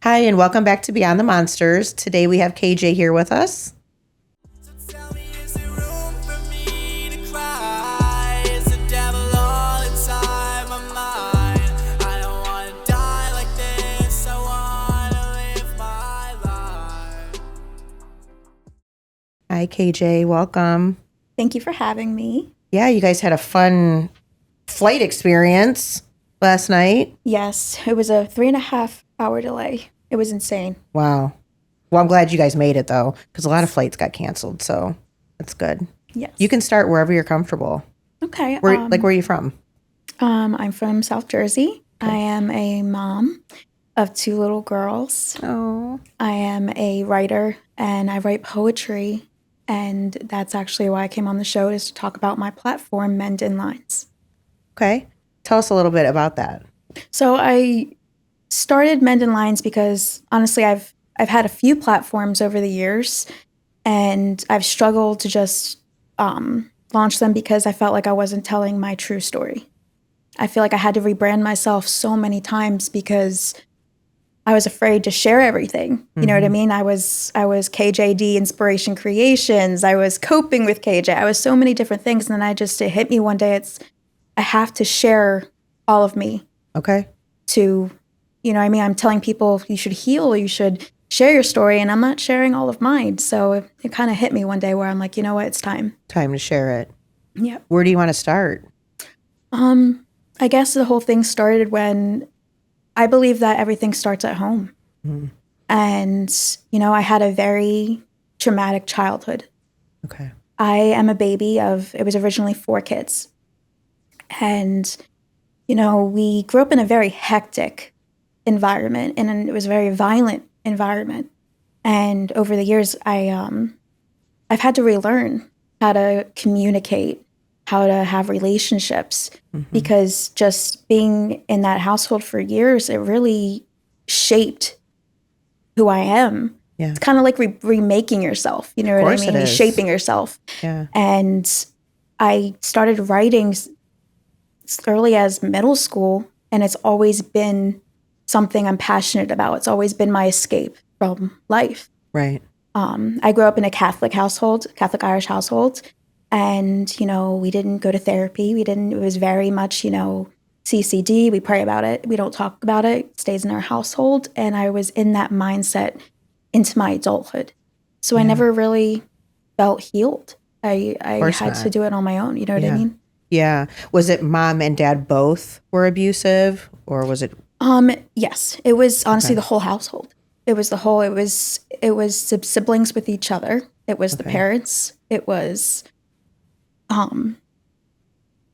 Hi, and welcome back to Beyond the Monsters. Today we have KJ here with us. So tell me, is there room for me to cry? Is the devil all inside my mind? I don't wanna die like this, I wanna live my life. Hi, KJ. Welcome. Thank you for having me. Yeah, you guys had a fun flight experience last night. Yes, it was a 3.5 hour delay. It was insane. Wow. Well, I'm glad you guys made it, though, because a lot of flights got canceled, so that's good. Yes. You can start wherever you're comfortable. Okay. Where are you from? I'm from South Jersey. I am a mom of 2 little girls. Oh. I am a writer and I write poetry. And that's actually why I came on the show, is to talk about my platform, Mend in Lines. Okay. Tell us a little bit about that. So I started Mend in Lines because honestly, I've had a few platforms over the years, and I've struggled to just launch them because I felt like I wasn't telling my true story. I feel like I had to rebrand myself so many times because I was afraid to share everything. You know what I mean? I was KJD Inspiration Creations. I was coping with KJ. I was so many different things, and then it hit me one day. I have to share all of me. Okay. To, you know what I mean? I'm telling people you should heal, you should share your story, and I'm not sharing all of mine. So it kind of hit me one day where I'm like, you know what? It's time. Time to share it. Yeah. Where do you want to start? I guess the whole thing started when I believe that everything starts at home. And, I had a very traumatic childhood. Okay. I am a baby it was originally 4 kids. And, we grew up in a very hectic environment, and it was a very violent environment. And over the years, I've had to relearn how to communicate, how to have relationships, because just being in that household for years, it really shaped who I am. Yeah. It's kind of like remaking yourself, you know what I mean? Reshaping yourself. Yeah. And I started writing as early as middle school, and it's always been something I'm passionate about. It's always been my escape from life. Right. I grew up in a Catholic household, Catholic Irish household. And, we didn't go to therapy. It was very much, CCD. We pray about it. We don't talk about it. It stays in our household. And I was in that mindset into my adulthood. So I never really felt healed. I had to do it on my own. You know what I mean? Yeah. Was it mom and dad both were abusive, or was it? Yes. It was honestly the whole household. It was siblings with each other. It was the parents. It was,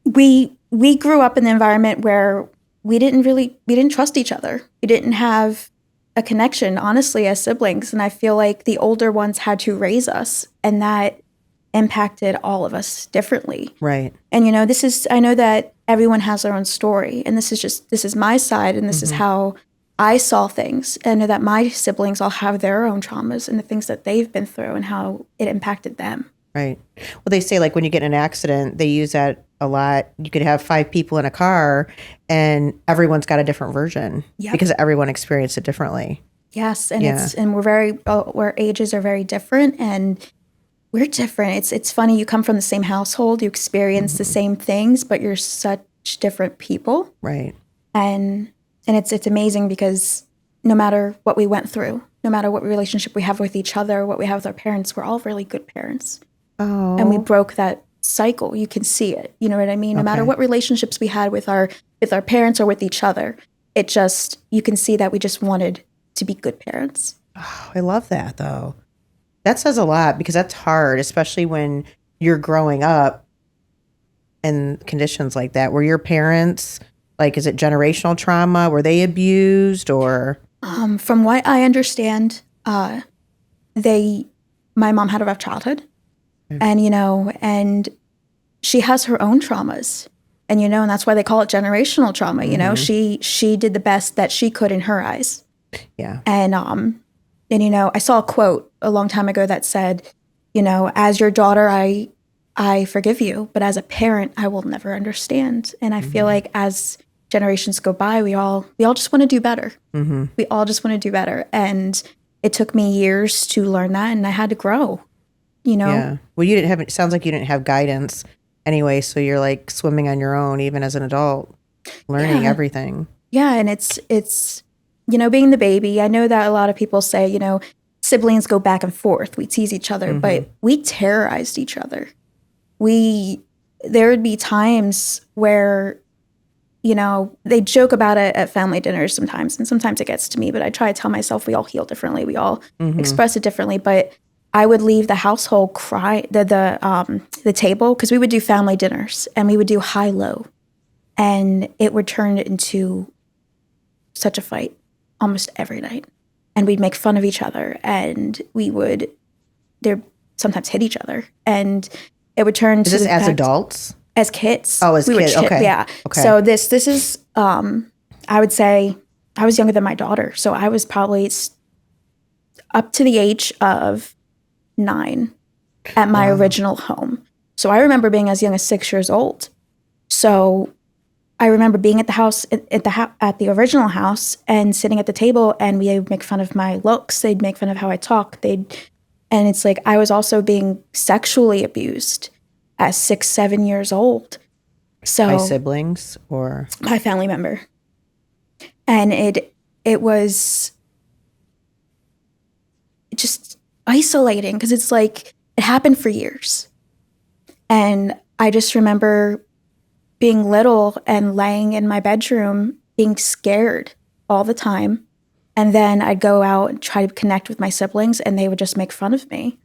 we grew up in an environment where we didn't trust each other. We didn't have a connection, honestly, as siblings. And I feel like the older ones had to raise us, and that impacted all of us differently. Right. And, I know that everyone has their own story, and this is my side, and this is how I saw things. I know that my siblings all have their own traumas and the things that they've been through and how it impacted them. Right. Well, they say, like, when you get in an accident, they use that a lot. You could have 5 people in a car and everyone's got a different version because everyone experienced it differently. Yes. And our ages are very different, and we're different. It's funny. You come from the same household, you experience the same things, but you're such different people. Right. And it's amazing because no matter what we went through, no matter what relationship we have with each other, what we have with our parents, we're all really good parents. Oh. And we broke that cycle. You can see it. You know what I mean? No matter what relationships we had with our parents or with each other, you can see that we just wanted to be good parents. Oh, I love that, though. That says a lot, because that's hard, especially when you're growing up in conditions like that. Were your parents, like, is it generational trauma? Were they abused, or? From what I understand, my mom had a rough childhood, and, and she has her own traumas, and, and that's why they call it generational trauma. She did the best that she could in her eyes. Yeah. And I saw a quote a long time ago that said, as your daughter, I forgive you, but as a parent, I will never understand. And I feel like as generations go by, we all just want to do better. We all just want to do better. And it took me years to learn that, and I had to grow, you know? Yeah. Well, you didn't have, it sounds like you didn't have guidance anyway. So you're like swimming on your own, even as an adult, learning everything. Yeah. And it's, you know, being the baby, I know that a lot of people say, you know, siblings go back and forth. We tease each other, but we terrorized each other. There would be times where, you know, they joke about it at family dinners sometimes, and sometimes it gets to me, but I try to tell myself we all heal differently. We all express it differently. But I would leave the household the table, because we would do family dinners and we would do high-low, and it would turn into such a fight almost every night. And we'd make fun of each other, and we would sometimes hit each other, and it would turn to Is this as adults? As kids. Oh, as kids. Okay. Yeah. Okay. So this is, I would say, I was younger than my daughter. So I was probably up to the age of 9 at my original home. So I remember being as young as 6 years old. So I remember being at the house, at the original house, and sitting at the table, and we would make fun of my looks. They'd make fun of how I talk. And it's like I was also being sexually abused at 6, 7 years old. So By siblings or? by a family member. And it was just isolating, because it's like it happened for years. And I just remember being little and laying in my bedroom being scared all the time. And then I'd go out and try to connect with my siblings, and they would just make fun of me.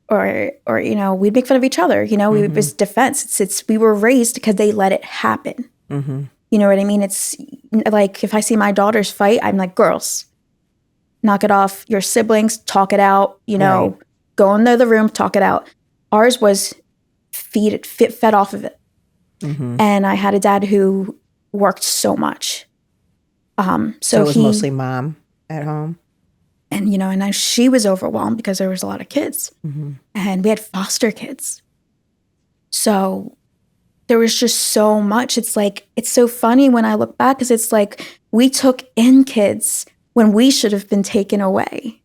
Or you know, we'd make fun of each other. You know, it was defense. We were raised because they let it happen. You know what I mean? It's like if I see my daughters fight, I'm like, girls, knock it off. Your siblings, talk it out. You know, go into the room, talk it out. Ours was fed off of it. And I had a dad who worked so much. So it was mostly mom at home. And, you know, she was overwhelmed because there was a lot of kids. And we had foster kids. So there was just so much. It's like, it's so funny when I look back, because it's like we took in kids when we should have been taken away.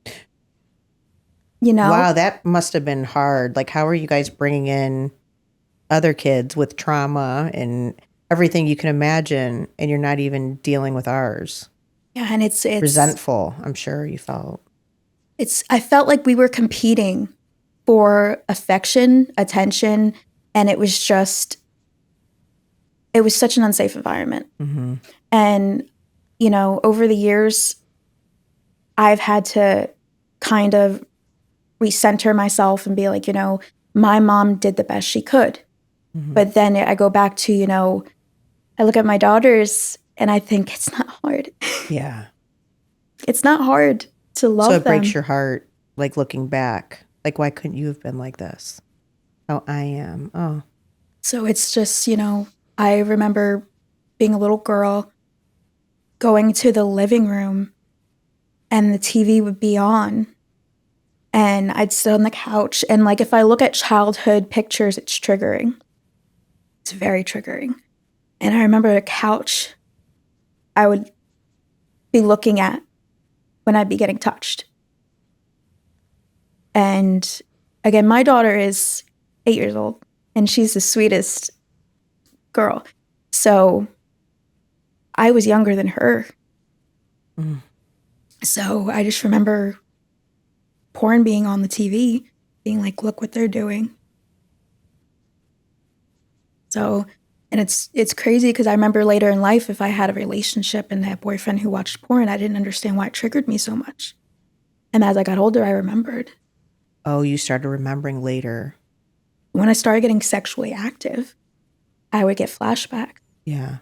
You know? Wow, that must have been hard. Like, how are you guys bringing in other kids with trauma and everything you can imagine, and you're not even dealing with ours? Yeah, and it's resentful, I'm sure you felt. I felt like we were competing for affection, attention, and it was such an unsafe environment. And, you know, over the years, I've had to kind of recenter myself and be like, you know, my mom did the best she could. But then I go back to, you know, I look at my daughters and I think it's not hard. Yeah. It's not hard to love them. So it breaks your heart, like looking back. Like, why couldn't you have been like this? Oh, I am. Oh. So it's just, you know, I remember being a little girl going to the living room and the TV would be on. And I'd sit on the couch. And like, if I look at childhood pictures, it's triggering. It's very triggering. And I remember a couch I would be looking at when I'd be getting touched. And again, my daughter is 8 years old, and she's the sweetest girl. So I was younger than her. So I just remember porn being on the TV, being like, look what they're doing. So, and it's crazy because I remember later in life, if I had a relationship and had a boyfriend who watched porn, I didn't understand why it triggered me so much. And as I got older, I remembered. Oh, you started remembering later. When I started getting sexually active, I would get flashbacks. Yeah.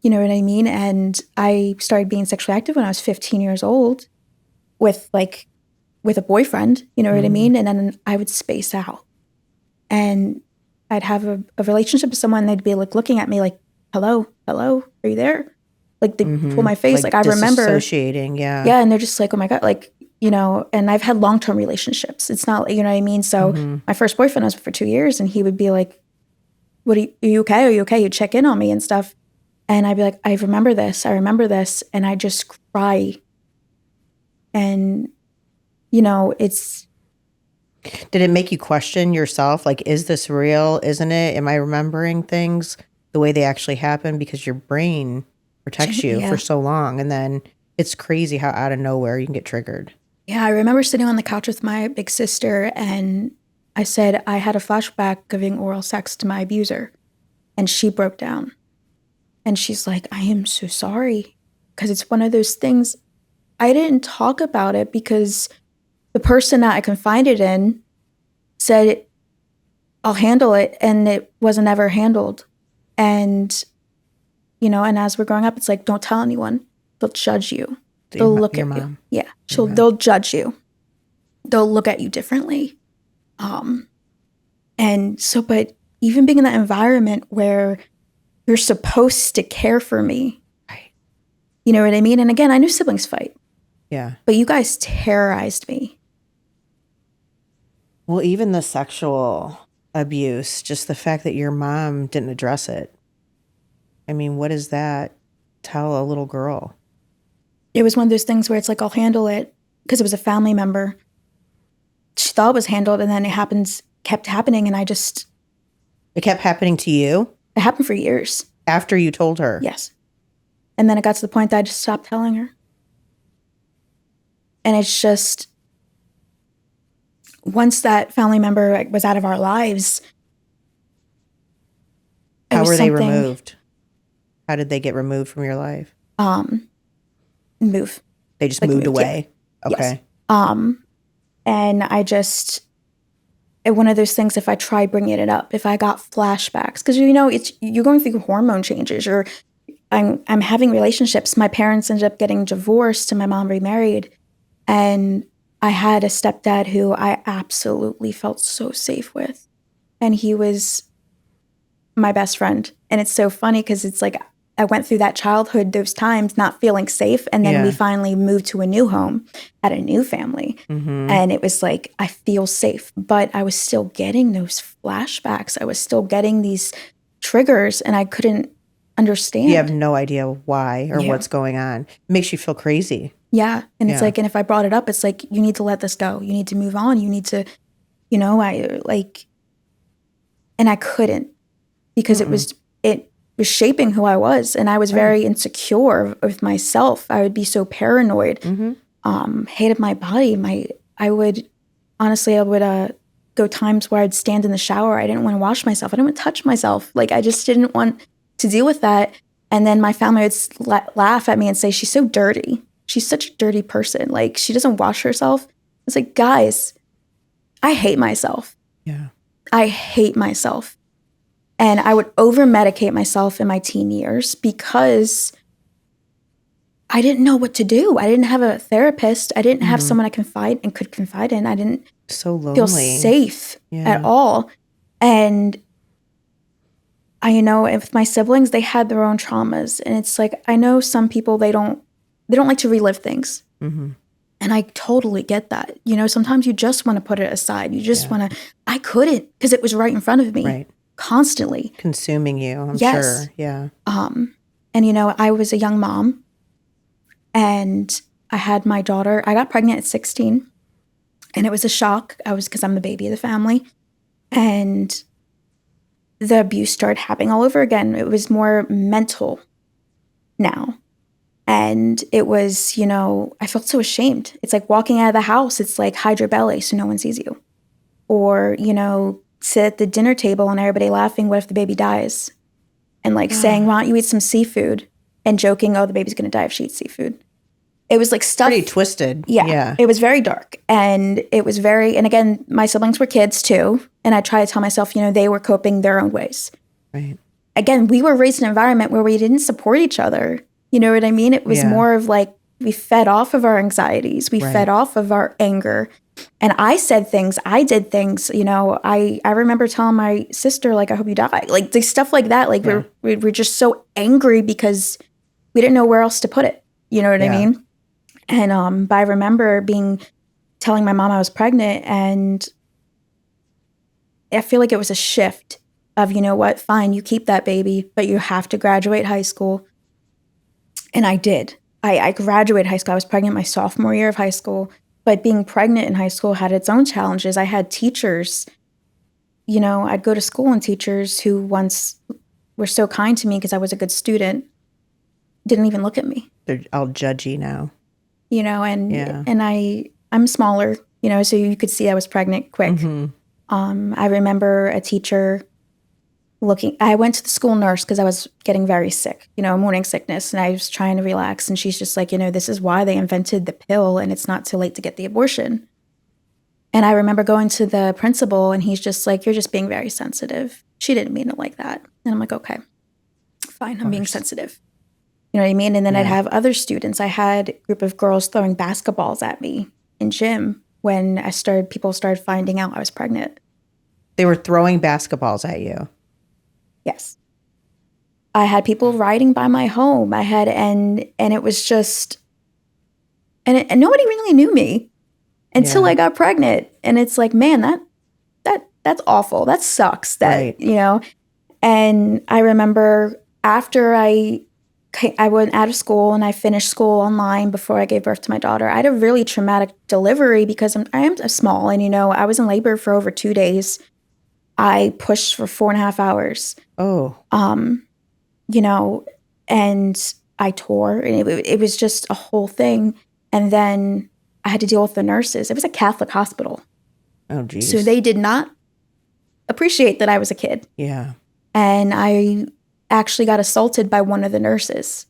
You know what I mean? And I started being sexually active when I was 15 years old with a boyfriend, you know what I mean? And then I would space out. And I'd have a relationship with someone, they'd be like looking at me like, hello, are you there? Like they pull my face. Like I remember. Disassociating, yeah. Yeah, and they're just like, oh my God, like, you know, and I've had long-term relationships. It's not, you know what I mean? So my first boyfriend I was with for 2 years, and he would be like, are you okay? Are you okay? He'd check in on me and stuff. And I'd be like, I remember this. And I just cry. And, it's. Did it make you question yourself? Like, is this real? Isn't it? Am I remembering things the way they actually happen? Because your brain protects you Yeah. for so long. And then it's crazy how out of nowhere you can get triggered. Yeah, I remember sitting on the couch with my big sister, and I said I had a flashback giving oral sex to my abuser. And she broke down. And she's like, I am so sorry. Because it's one of those things, I didn't talk about it because the person that I confided in said, I'll handle it. And it wasn't ever handled. And, and as we're growing up, it's like, don't tell anyone. They'll judge you. They'll look at you. Yeah. They'll judge you. They'll look at you differently. And so, but even being in that environment where you're supposed to care for me. Right. You know what I mean? And again, I knew siblings fight. Yeah. But you guys terrorized me. Well, even the sexual abuse, just the fact that your mom didn't address it. I mean, what does that tell a little girl? It was one of those things where it's like, I'll handle it because it was a family member. She thought it was handled, and then kept happening, and It kept happening to you? It happened for years. After you told her? Yes. And then it got to the point that I just stopped telling her. And it's just, once that family member was out of our lives. How were they removed? How did they get removed from your life? Move. They just moved away? Yeah. Okay. Yes. And one of those things, if I tried bringing it up, if I got flashbacks, because you're going through hormone changes, or I'm having relationships. My parents ended up getting divorced and my mom remarried, and I had a stepdad who I absolutely felt so safe with, and he was my best friend. And it's so funny because it's like I went through that childhood, those times not feeling safe, and then we finally moved to a new home, at a new family. Mm-hmm. And it was like, I feel safe, but I was still getting those flashbacks. I was still getting these triggers, and I couldn't understand. You have no idea why or what's going on. It makes you feel crazy. Yeah. And it's like, and if I brought it up, it's like, you need to let this go. You need to move on. You need to, and I couldn't, because it was shaping who I was. And I was very insecure with myself. I would be so paranoid, hated my body. I would go times where I'd stand in the shower. I didn't want to wash myself. I didn't want to touch myself. Like, I just didn't want to deal with that. And then my family would laugh at me and say, she's so dirty. She's such a dirty person. Like, she doesn't wash herself. It's like, guys, I hate myself. Yeah. I hate myself. And I would over-medicate myself in my teen years because I didn't know what to do. I didn't have a therapist. I didn't have someone I could confide in. I didn't feel safe at all. And with my siblings, they had their own traumas. And it's like, I know some people, they don't like to relive things. Mm-hmm. And I totally get that. Sometimes you just want to put it aside. You just want to, I couldn't, because it was right in front of me. Right. Constantly. Consuming you, I'm sure. Yeah. And, I was a young mom, and I had my daughter. I got pregnant at 16, and it was a shock. Because I'm the baby of the family. And the abuse started happening all over again. It was more mental now. And it was, I felt so ashamed. It's like walking out of the house. It's like, hide your belly so no one sees you. Or, sit at the dinner table and everybody laughing, what if the baby dies? And saying, why don't you eat some seafood? And joking, oh, the baby's going to die if she eats seafood. It was like stuff. Pretty twisted. Yeah. It was very dark. And it was and again, my siblings were kids too. And I try to tell myself, they were coping their own ways. Right. Again, we were raised in an environment where we didn't support each other. You know what I mean? It was more of like, we fed off of our anxieties. We fed off of our anger. And I said things, I did things, I remember telling my sister, like, I hope you die. Like, stuff like that. Like, we're just so angry because we didn't know where else to put it. You know what I mean? And but I remember telling my mom I was pregnant, and I feel like it was a shift of, you know what, fine, you keep that baby, but you have to graduate high school. And I did. I graduated high school. I was pregnant my sophomore year of high school, but being pregnant in high school had its own challenges. I had teachers, you know, I'd go to school and teachers who once were so kind to me because I was a good student didn't even look at me. They're all judgy now. You know, and Yeah. and I'm smaller, you know, so you could see I was pregnant quick. I remember a teacher I went to the school nurse because I was getting very sick, you know, morning sickness, and I was trying to relax. And she's just like, you know, this is why they invented the pill and it's not too late to get the abortion. And I remember going to the principal and he's just like, you're just being very sensitive. She didn't mean it like that. And I'm like, okay, fine, I'm being sensitive. You know what I mean? And then I'd have other students. I had a group of girls throwing basketballs at me in gym when people started finding out I was pregnant. They were throwing basketballs at you. Yes. I had people riding by my home. And it was just, and nobody really knew me until I got pregnant. And it's like, man, that's awful. That sucks. That, you know, and I remember after I went out of school and I finished school online before I gave birth to my daughter, I had a really traumatic delivery because I am small. And, you know, I was in labor for over 2 days. I pushed for 4.5 hours. Oh. You know, and I tore, and it was just a whole thing. And then I had to deal with the nurses. It was a Catholic hospital. Oh, geez. So they did not appreciate that I was a kid. Yeah. And I actually got assaulted by one of the nurses.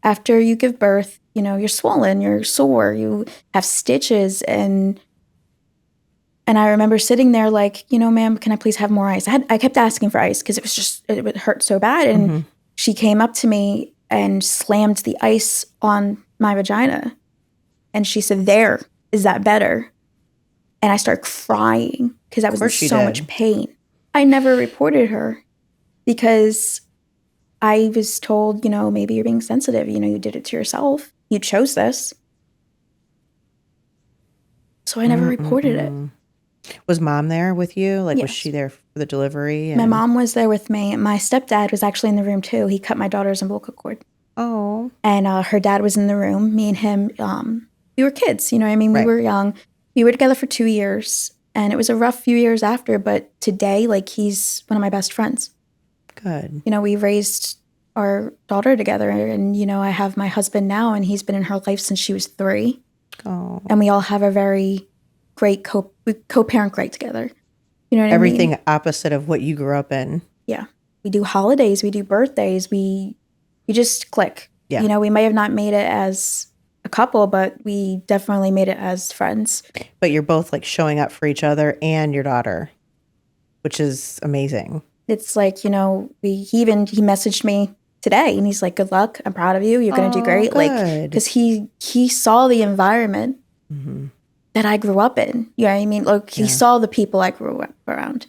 After you give birth, you know, you're swollen, you're sore, you have stitches, and I remember sitting there like, you know, ma'am, can I please have more ice? I kept asking for ice because it would hurt so bad. And she came up to me and slammed the ice on my vagina. And she said, there, is that better? And I started crying because I was in so much pain. I never reported her because I was told, you know, maybe you're being sensitive. You know, you did it to yourself. You chose this. So I never reported it. Was mom there with you? Like, yes. Was she there for the delivery? My mom was there with me. My stepdad was actually in the room too. He cut my daughter's umbilical cord. Oh. And her dad was in the room. Me and him, we were kids, you know what I mean? We were young. We were together for 2 years. And it was a rough few years after. But today, like, he's one of my best friends. Good. You know, we raised our daughter together. And, you know, I have my husband now, and he's been in her life since she was 3. Oh. And we all have a very great we co-parent great together. You know what Everything I mean? opposite of what you grew up in. Yeah. We do holidays, we do birthdays, we just click. Yeah. You know, we may have not made it as a couple, but we definitely made it as friends. But you're both like showing up for each other and your daughter, which is amazing. It's like, you know, he messaged me today and he's like, good luck, I'm proud of you, you're going to do great. Good. Like, because he saw the environment that I grew up in. You know what I mean? Like, he saw the people I grew up around.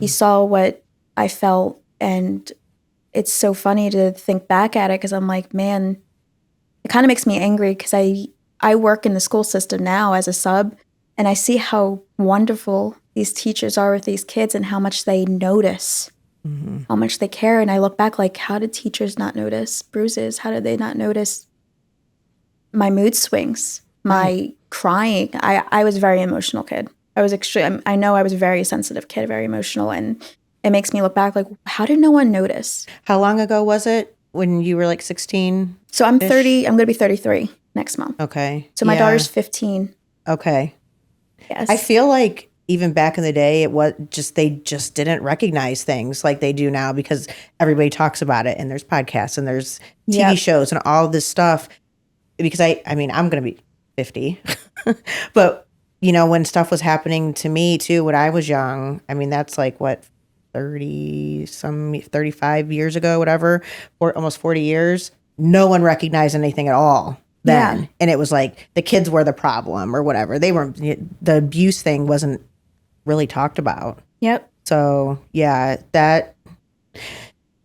He saw what I felt. And it's so funny to think back at it because I'm like, man, it kind of makes me angry because I work in the school system now as a sub, and I see how wonderful these teachers are with these kids and how much they notice, how much they care. And I look back like, how did teachers not notice bruises? How did they not notice my mood swings? My crying. I was a very emotional kid. I was extreme. I know I was a very sensitive kid, very emotional, and it makes me look back like, how did no one notice? How long ago was it when you were like 16? So I'm 30. I'm going to be 33 next month. Okay. So my daughter's 15. Okay. Yes. I feel like even back in the day, they just didn't recognize things like they do now because everybody talks about it and there's podcasts and there's TV shows and all this stuff. Because I mean, I'm going to be 50, but you know, when stuff was happening to me too, when I was young, I mean, that's like what, 35 years ago, whatever, or almost 40 years, no one recognized anything at all then. Yeah. And it was like the kids were the problem or whatever. The abuse thing wasn't really talked about. Yep. So yeah, that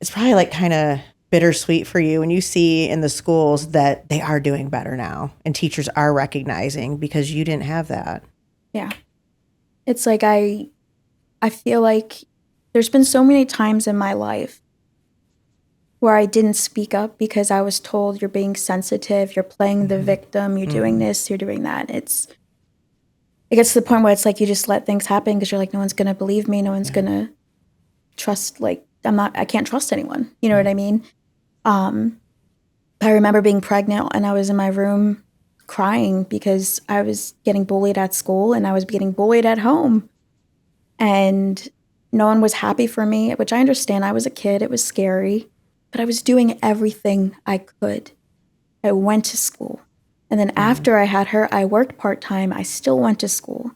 it's probably like kind of bittersweet for you when you see in the schools that they are doing better now and teachers are recognizing because you didn't have that. Yeah. It's like I feel like there's been so many times in my life where I didn't speak up because I was told you're being sensitive, you're playing the victim, you're doing this, you're doing that. It gets to the point where it's like you just let things happen because you're like, no one's going to believe me. No one's going to trust, like, I can't trust anyone. You know what I mean? I remember being pregnant and I was in my room crying because I was getting bullied at school and I was getting bullied at home. And no one was happy for me, which I understand. I was a kid. It was scary. But I was doing everything I could. I went to school. And then after I had her, I worked part-time. I still went to school.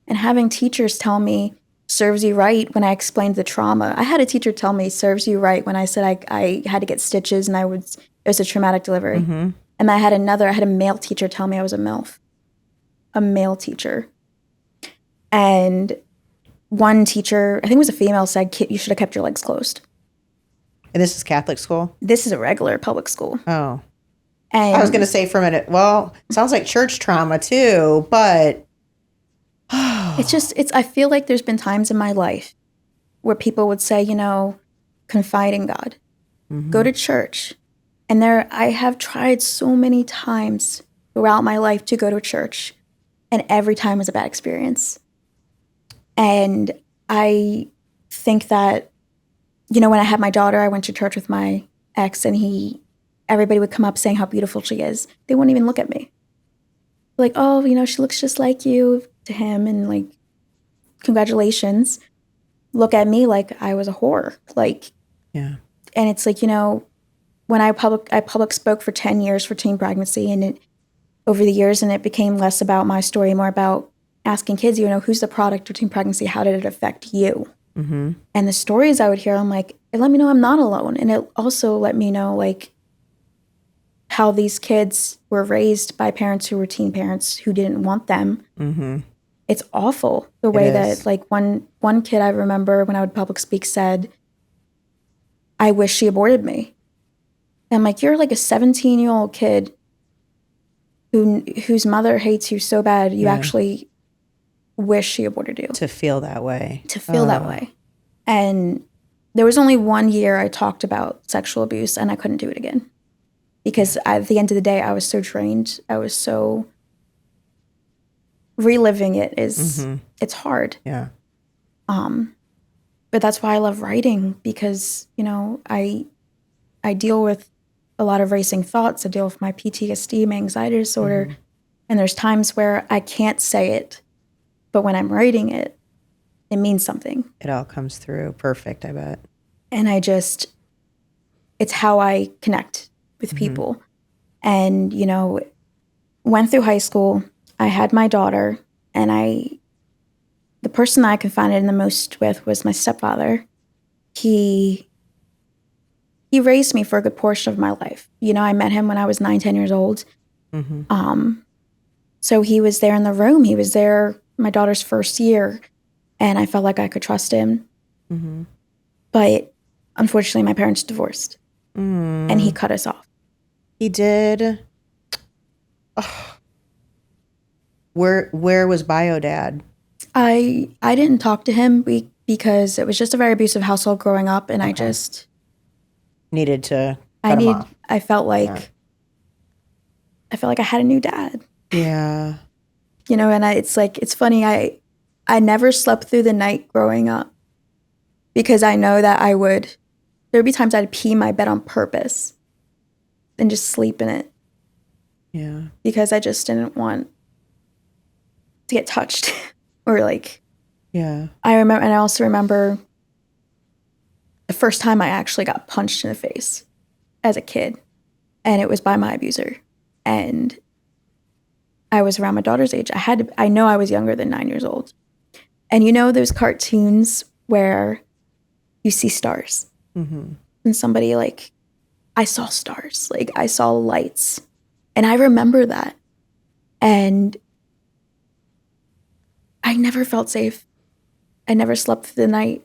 And having teachers tell me, serves you right, when I explained the trauma. I had a teacher tell me, serves you right, when I said I had to get stitches and it was a traumatic delivery. And I had a male teacher tell me I was a MILF. A male teacher. And one teacher, I think it was a female, said, "Kid, you should have kept your legs closed." And this is Catholic school? This is a regular public school. Oh. And I was going to say for a minute, well, sounds like church trauma too, but I feel like there's been times in my life where people would say, confide in God, go to church. And I have tried so many times throughout my life to go to church, and every time was a bad experience. And I think that, when I had my daughter, I went to church with my ex, and everybody would come up saying how beautiful she is. They wouldn't even look at me. Like, oh, she looks just like you, to him, and like, congratulations. Look at me like I was a whore. Like, yeah. And it's like, when I public spoke for 10 years for teen pregnancy, and over the years, and it became less about my story, more about asking kids, who's the product of teen pregnancy? How did it affect you? And the stories I would hear, I'm like, it let me know I'm not alone. And it also let me know, like, how these kids were raised by parents who were teen parents who didn't want them. It's awful the way that, like, one kid I remember when I would public speak said, "I wish she aborted me." And I'm like, you're like a 17-year-old kid whose mother hates you so bad, you actually wish she aborted you. To feel that way. That way. And there was only 1 year I talked about sexual abuse, and I couldn't do it again. Because at the end of the day, I was so drained. I was so... Reliving it is... It's hard. Yeah. But that's why I love writing, because, I deal with a lot of racing thoughts. I deal with my PTSD, my anxiety disorder. And there's times where I can't say it, but when I'm writing it, it means something. It all comes through. Perfect, I bet. And it's how I connect with people. And, went through high school. I had my daughter, and the person that I confided in the most with was my stepfather. He raised me for a good portion of my life. I met him when I was 9, 10 years old. So he was there in the room. He was there my daughter's first year, and I felt like I could trust him. But unfortunately, my parents divorced, and he cut us off. He did. Oh. Where was Bio Dad? I didn't talk to him because it was just a very abusive household growing up, and I just needed to cut him off. I felt like I had a new dad. Yeah. And it's funny, I never slept through the night growing up because I know that there'd be times I'd pee my bed on purpose and just sleep in it. Yeah. Because I just didn't want to get touched or like. Yeah. I also remember the first time I actually got punched in the face as a kid, and it was by my abuser. And I was around my daughter's age. I know I was younger than 9 years old. And those cartoons where you see stars. And somebody I saw stars. Like, I saw lights. And I remember that. And I never felt safe. I never slept through the night.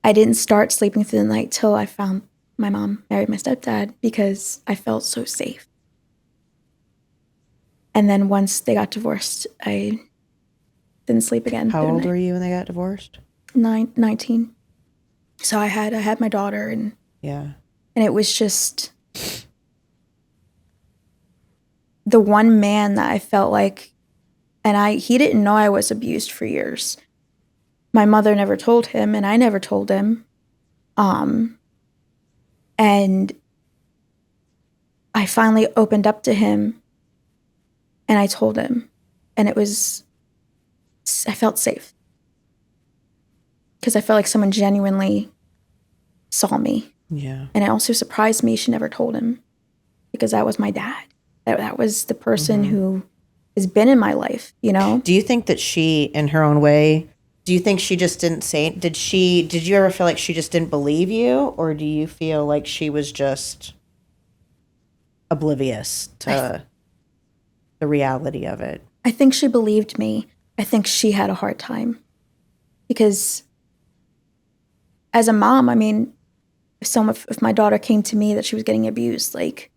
I didn't start sleeping through the night till I found my mom married my stepdad, because I felt so safe. And then once they got divorced, I didn't sleep again. How old were you when they got divorced? 19. So I had my daughter, and Yeah. it was just the one man that I felt like, and he didn't know I was abused for years. My mother never told him, and I never told him. And I finally opened up to him, and I told him, and I felt safe because I felt like someone genuinely saw me. Yeah. And it also surprised me she never told him, because that was my dad. That was the person who has been in my life, you know? Do you think that she, in her own way, do you think she just didn't say, did you ever feel like she just didn't believe you? Or do you feel like she was just oblivious to the reality of it? I think she believed me. I think she had a hard time because as a mom, I mean, if my daughter came to me that she was getting abused, like,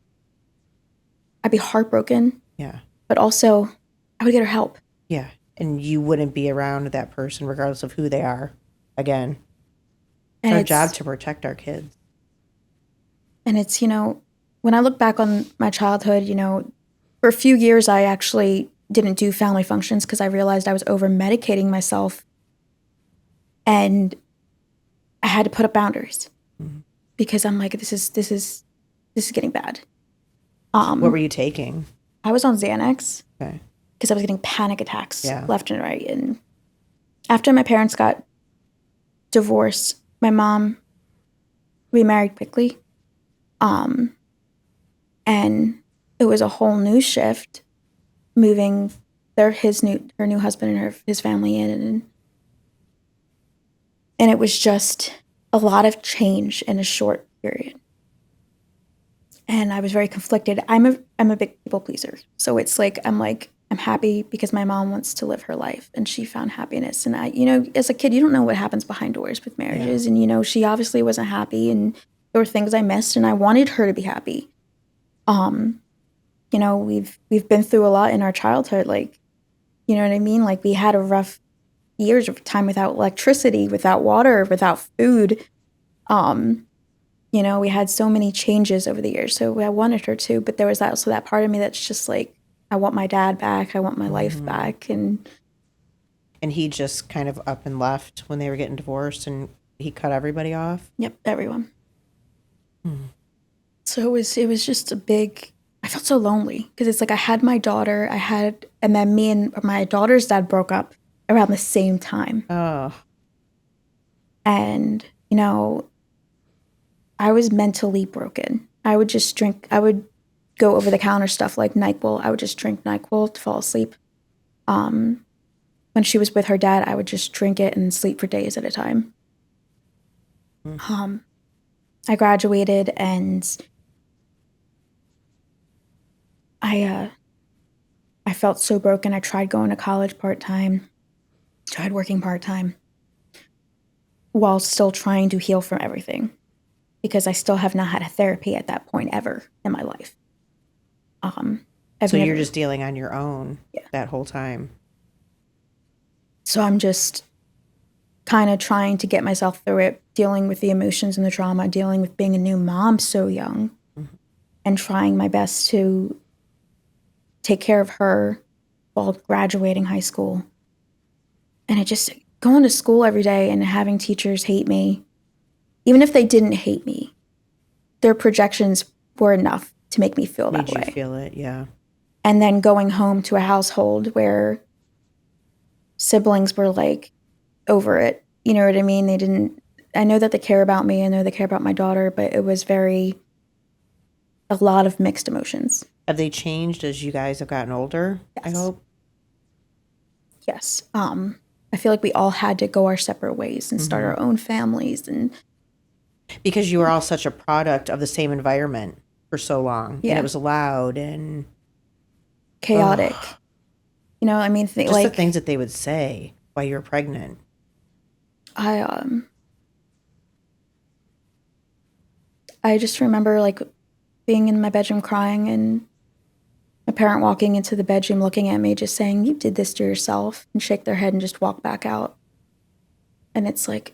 I'd be heartbroken, Yeah. but also I would get her help. Yeah. And you wouldn't be around that person regardless of who they are. Again, it's And our job to protect our kids. And it's, you know, when I look back on my childhood, you know, for a few years, I actually didn't do family functions because I realized I was over medicating myself. And I had to put up boundaries because I'm like, this is getting bad. What were you taking? I was on Xanax Okay. because I was getting panic attacks Yeah. left and right. And after my parents got divorced, my mom remarried quickly. And it was a whole new shift, moving her new husband and his family in, and it was just a lot of change in a short period. And I was very conflicted. I'm a big people pleaser, so it's like I'm happy because my mom wants to live her life and she found happiness. And I, you know, as a kid, you don't know what happens behind doors with marriages, and you know, she obviously wasn't happy, and there were things I missed, and I wanted her to be happy. You know, we've been through a lot in our childhood, like, you know what I mean? Like, we had a rough years of time without electricity, without water, without food. You know, we had so many changes over the years. So I wanted her to, but there was also that part of me that's just like, I want my dad back. I want my life back. And he just kind of up and left when they were getting divorced, and he cut everybody off. yep, everyone. So it was just a big, I felt so lonely because it's like I had my daughter, and then me and my daughter's dad broke up around the same time. Oh. And, you know, I was mentally broken. I would go over the counter stuff like NyQuil. I would just drink NyQuil to fall asleep. When she was with her dad, I would just drink it and sleep for days at a time. I graduated, and I felt so broken. I tried going to college part-time, tried working part-time, while still trying to heal from everything, because I still have not had a therapy at that point ever in my life. So you're just dealing on your own that whole time. So I'm just kind of trying to get myself through it, dealing with the emotions and the trauma, dealing with being a new mom so young, and trying my best to take care of her while graduating high school. And it just going to school every day and having teachers hate me, even if they didn't hate me, their projections were enough to make me feel that way. Made you feel it, yeah. And then going home to a household where siblings were like over it. You know what I mean? I know that they care about me. I know they care about my daughter, but it was a lot of mixed emotions. Have they changed as you guys have gotten older? Yes. I hope. Yes. I feel like we all had to go our separate ways and start our own families, and because you were all such a product of the same environment for so long. Yeah. And it was loud and chaotic. You know, I mean, just the things that they would say while you were pregnant. I just remember like being in my bedroom crying, and a parent walking into the bedroom looking at me just saying, "You did this to yourself," and shake their head and just walk back out. And it's like,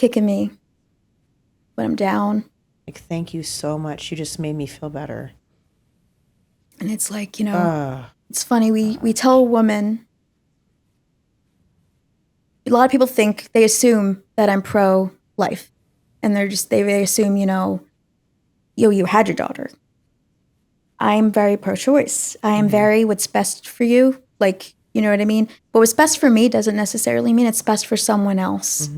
kicking me when I'm down. Like, thank you so much. You just made me feel better. And it's like, it's funny. We tell a woman, a lot of people think, they assume that I'm pro-life. And they assume, you had your daughter. I'm very pro-choice. I am very what's best for you. Like, you know what I mean? But what's best for me doesn't necessarily mean it's best for someone else.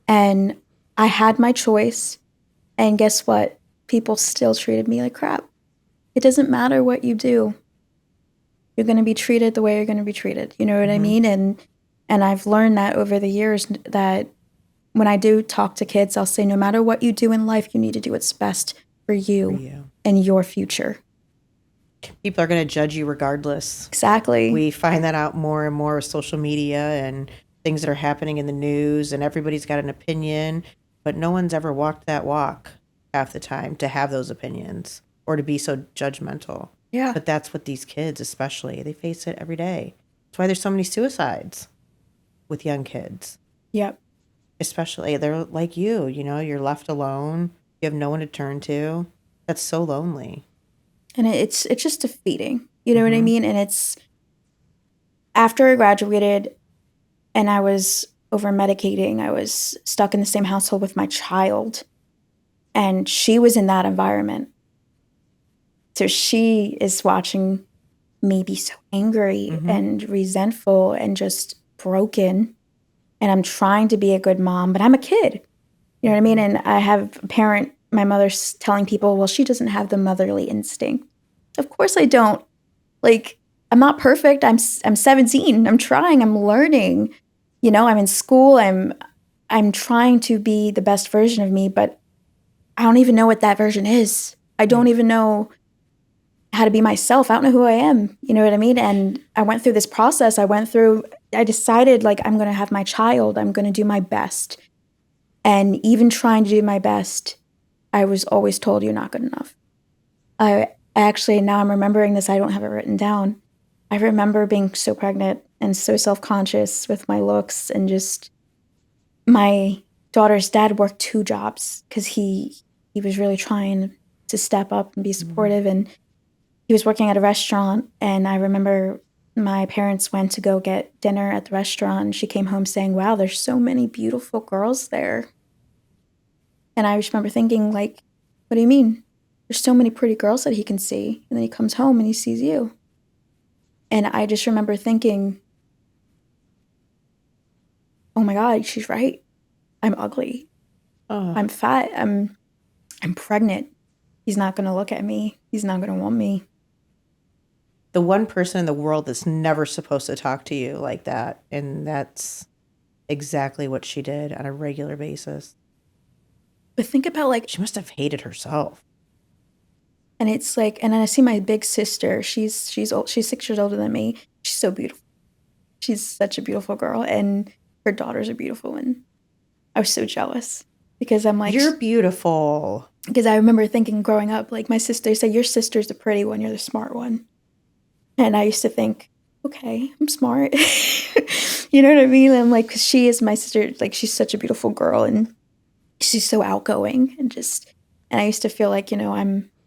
And I had my choice. And guess what? People still treated me like crap. It doesn't matter what you do. You're going to be treated the way you're going to be treated. You know what I mean? And I've learned that over the years, that when I do talk to kids, I'll say, no matter what you do in life, you need to do what's best for you and your future. People are going to judge you regardless. Exactly. We find that out more and more with social media and things that are happening in the news, and everybody's got an opinion, but no one's ever walked that walk half the time to have those opinions or to be so judgmental. Yeah. But that's what these kids, especially, they face it every day. That's why there's so many suicides with young kids. Yep. Especially, they're like you're left alone. You have no one to turn to. That's so lonely. And it's just defeating. You know what I mean? And it's after I graduated and I was over medicating, I was stuck in the same household with my child. And she was in that environment. So she is watching me be so angry and resentful and just broken. And I'm trying to be a good mom, but I'm a kid. You know what I mean? And I have a parent, my mother's telling people, well, she doesn't have the motherly instinct. Of course I don't. Like, I'm not perfect. I'm 17. I'm trying. I'm learning. I'm in school. I'm trying to be the best version of me, but I don't even know what that version is. I don't even know how to be myself. I don't know who I am. You know what I mean? And I went through this process. I decided, like, I'm going to have my child. I'm going to do my best. And even trying to do my best, I was always told, you're not good enough. I actually, now I'm remembering this, I don't have it written down. I remember being so pregnant and so self-conscious with my looks, and just my daughter's dad worked 2 jobs because he was really trying to step up and be supportive. And he was working at a restaurant. And I remember my parents went to go get dinner at the restaurant. And she came home saying, wow, there's so many beautiful girls there. And I just remember thinking, like, what do you mean? There's so many pretty girls that he can see. And then he comes home and he sees you. And I just remember thinking, oh my God, she's right. I'm ugly. I'm fat. I'm pregnant. He's not going to look at me. He's not going to want me. The one person in the world that's never supposed to talk to you like that. And that's exactly what she did on a regular basis. But think about, like, she must have hated herself. And it's like, and then I see my big sister. She's old. She's 6 years older than me. She's so beautiful. She's such a beautiful girl, and her daughters are beautiful. And I was so jealous because I'm like, you're beautiful. Because I remember thinking growing up, like, my sister said, your sister's the pretty one, you're the smart one. And I used to think, okay, I'm smart. You know what I mean? I'm like, 'cause she is my sister. Like, she's such a beautiful girl, and she's so outgoing, and I used to feel like,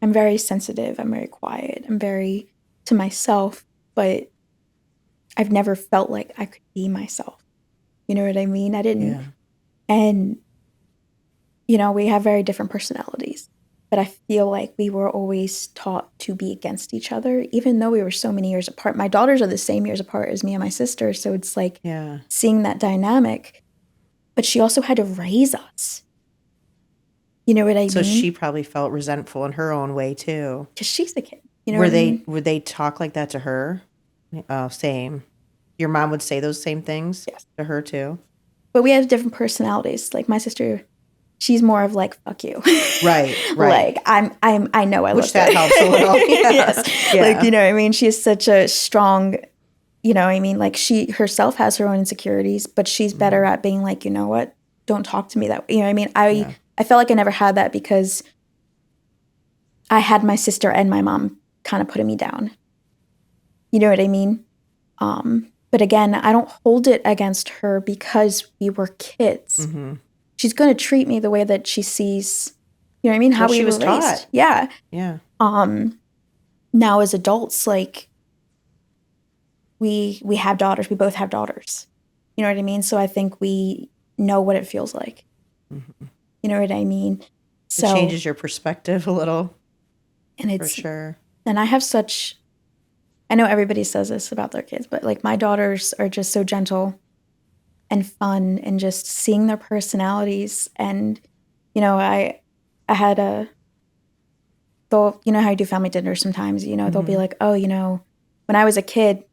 I'm very sensitive. I'm very quiet. I'm very to myself, but I've never felt like I could be myself. You know what I mean? I didn't. Yeah. And, we have very different personalities, but I feel like we were always taught to be against each other, even though we were so many years apart. My daughters are the same years apart as me and my sister. So it's like seeing that dynamic, but she also had to raise us. You know what I mean? So she probably felt resentful in her own way too. Because she's a kid. You know what I mean? Would they talk like that to her? Oh, same. Your mom would say those same things to her too? But we have different personalities. Like, my sister, she's more of like, fuck you. Right. Like, I know I look Which that helps a little. Yes. Yeah. Like, you know what I mean? She is such a strong, you know what I mean? Like, she herself has her own insecurities, but she's better at being like, you know what? Don't talk to me that way. You know what I mean? I felt like I never had that because I had my sister and my mom kind of putting me down. You know what I mean? But again, I don't hold it against her because we were kids. she's going to treat me the way that she sees, you know what I mean? How What we she were was raised. taught. Yeah. Yeah. Now as adults, like we have daughters. We both have daughters. You know what I mean? So I think we know what it feels like. Mm-hmm. You know what I mean? It changes your perspective a little. And for sure. And I have such, I know everybody says this about their kids, but like my daughters are just so gentle and fun, and just seeing their personalities. And, you know, I had they'll, you know how you do family dinner sometimes, you know, they'll be like, oh, you know, when I was a kid,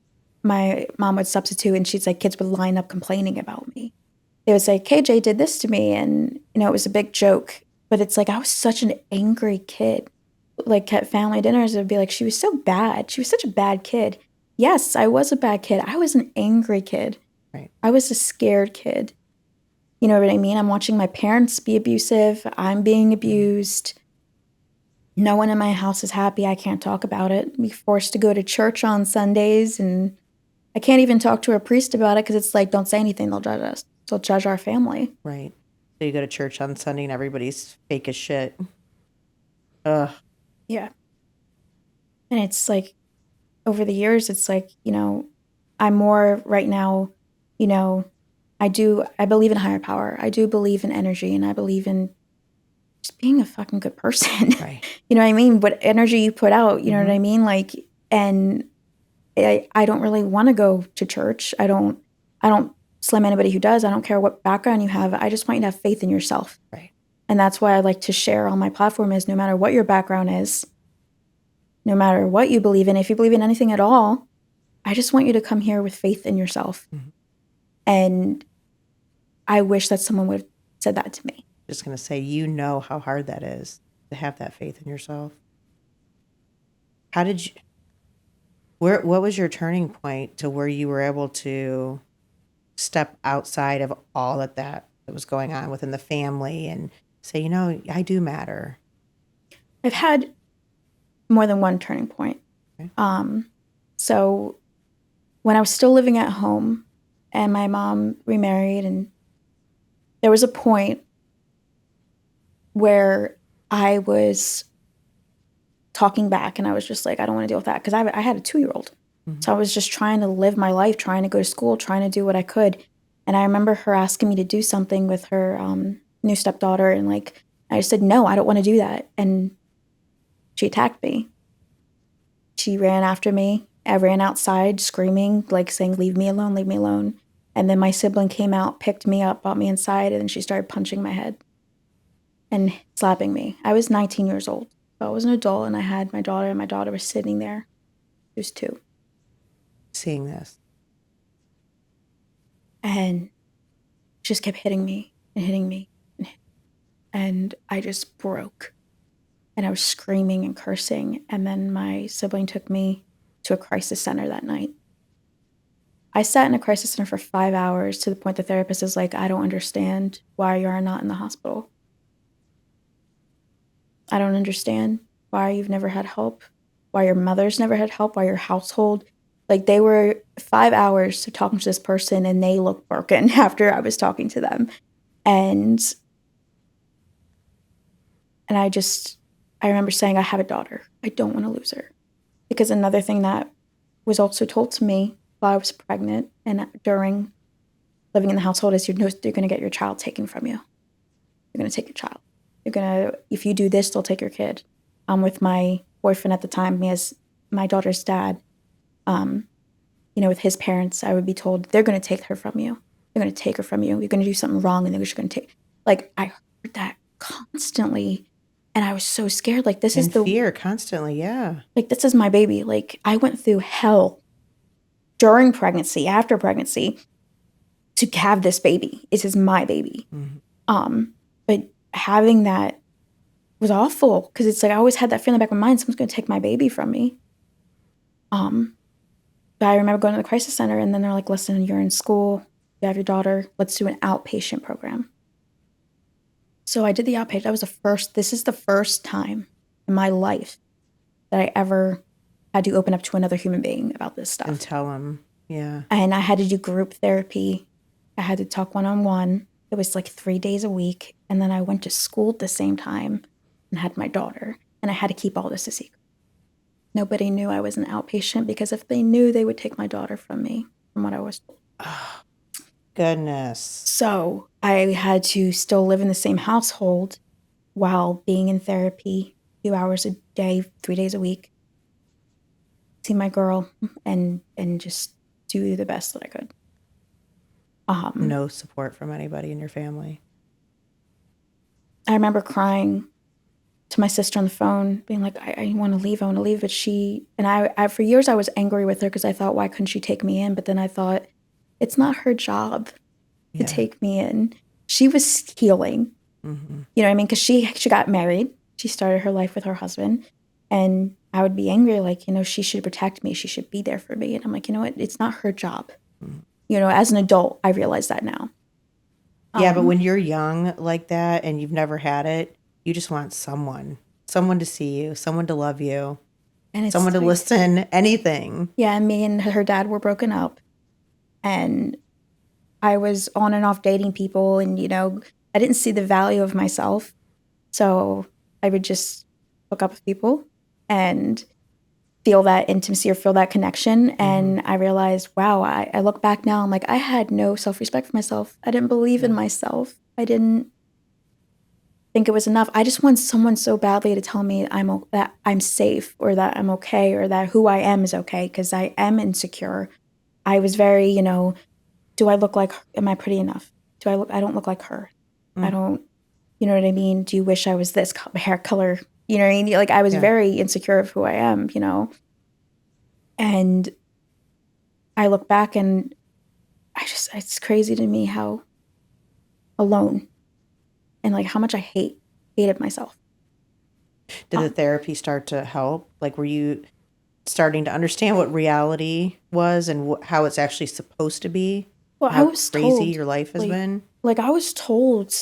my mom would substitute, and she'd say kids would line up complaining about me. They would say, KJ did this to me. And, you know, it was a big joke. But it's like, I was such an angry kid. Like at family dinners, it would be like, she was so bad. She was such a bad kid. Yes, I was a bad kid. I was an angry kid. Right. I was a scared kid. You know what I mean? I'm watching my parents be abusive. I'm being abused. No one in my house is happy. I can't talk about it. We're forced to go to church on Sundays, and I can't even talk to a priest about it because it's like, don't say anything. They'll judge us. They'll judge our family. Right. So you go to church on Sunday and everybody's fake as shit. Ugh. Yeah. And it's like, over the years, it's like, you know, I'm more right now, you know, I believe in higher power. I do believe in energy, and I believe in just being a fucking good person. Right. You know what I mean? What energy you put out, you know what I mean? Like, and I don't really want to go to church. I don't slam anybody who does. I don't care what background you have. I just want you to have faith in yourself. Right. And that's why I like to share on my platform is, no matter what your background is, no matter what you believe in, if you believe in anything at all, I just want you to come here with faith in yourself. Mm-hmm. And I wish that someone would have said that to me. Just going to say, you know how hard that is to have that faith in yourself. How did you, what was your turning point to where you were able to step outside of all that was going on within the family and say, you know, I do matter? I've had more than one turning point. Okay. So when I was still living at home and my mom remarried, and there was a point where I was talking back, and I was just like, I don't want to deal with that, because I had a 2-year-old. Mm-hmm. So I was just trying to live my life, trying to go to school, trying to do what I could. And I remember her asking me to do something with her new stepdaughter, and like I said, no, I don't want to do that. And she attacked me. She ran after me. I ran outside screaming, like saying, leave me alone, leave me alone. And then my sibling came out, picked me up, brought me inside, and then she started punching my head and slapping me. I was 19 years old. So I was an adult, and I had my daughter, and my daughter was sitting there. She was 2. Seeing this. And she just kept hitting me and hitting me. And I just broke. And I was screaming and cursing. And then my sibling took me to a crisis center that night. I sat in a crisis center for 5 hours, to the point the therapist is like, I don't understand why you are not in the hospital. I don't understand why you've never had help, why your mother's never had help, why your household. Like, they were 5 hours to talking to this person, and they looked broken after I was talking to them. And I remember saying, I have a daughter. I don't want to lose her. Because another thing that was also told to me while I was pregnant and during living in the household is, you're going to get your child taken from you. You're going to take your child. If you do this, they'll take your kid. With my boyfriend at the time, he has my daughter's dad. With his parents, I would be told, they're going to take her from you. They're going to take her from you. You're going to do something wrong, and they're just going to take. Like, I heard that constantly, and I was so scared. Like, this is the fear constantly. Yeah. Like, this is my baby. Like, I went through hell during pregnancy, after pregnancy, to have this baby. This is my baby. Mm-hmm. But having that was awful, because it's like I always had that feeling in the back of my mind, someone's going to take my baby from me. But I remember going to the crisis center, and then they're like, listen, you're in school, you have your daughter, let's do an outpatient program. So I did the outpatient. This is the first time in my life that I ever had to open up to another human being about this stuff. And tell them, yeah. And I had to do group therapy. I had to talk one-on-one. It was like 3 days a week. And then I went to school at the same time and had my daughter. And I had to keep all this a secret. Nobody knew I was an outpatient because if they knew, they would take my daughter from me, from what I was told. Oh, goodness. So I had to still live in the same household while being in therapy 2 hours a day, 3 days a week, see my girl and just do the best that I could. No support from anybody in your family. I remember crying to my sister on the phone, being like, I want to leave. But I for years I was angry with her because I thought, why couldn't she take me in? But then I thought, it's not her job to take me in. She was healing. Mm-hmm. You know what I mean? Because she got married. She started her life with her husband. And I would be angry, like, you know, she should protect me. She should be there for me. And I'm like, you know what? It's not her job. Mm-hmm. You know, as an adult, I realize that now. Yeah, but when you're young like that and you've never had it, you just want someone to see you, someone to love you, and someone to listen, anything. Yeah, and me and her dad were broken up. And I was on and off dating people. And, you know, I didn't see the value of myself. So I would just hook up with people and feel that intimacy or feel that connection. And I realized, wow, I look back now, I'm like, I had no self-respect for myself. I didn't believe in myself. I didn't think it was enough. I just want someone so badly to tell me that I'm safe or that I'm okay or that who I am is okay, because I am insecure. I was very, you know, do I look like, am I pretty enough? I don't look like her. I don't, you know what I mean? Do you wish I was this hair color? You know what I mean? Like, I was very insecure of who I am, you know? And I look back and it's crazy to me how alone and like how much I hated myself. Did the therapy start to help? Like, were you starting to understand what reality was and how it's actually supposed to be? Well, how I was crazy told, your life has been? Like, I was told,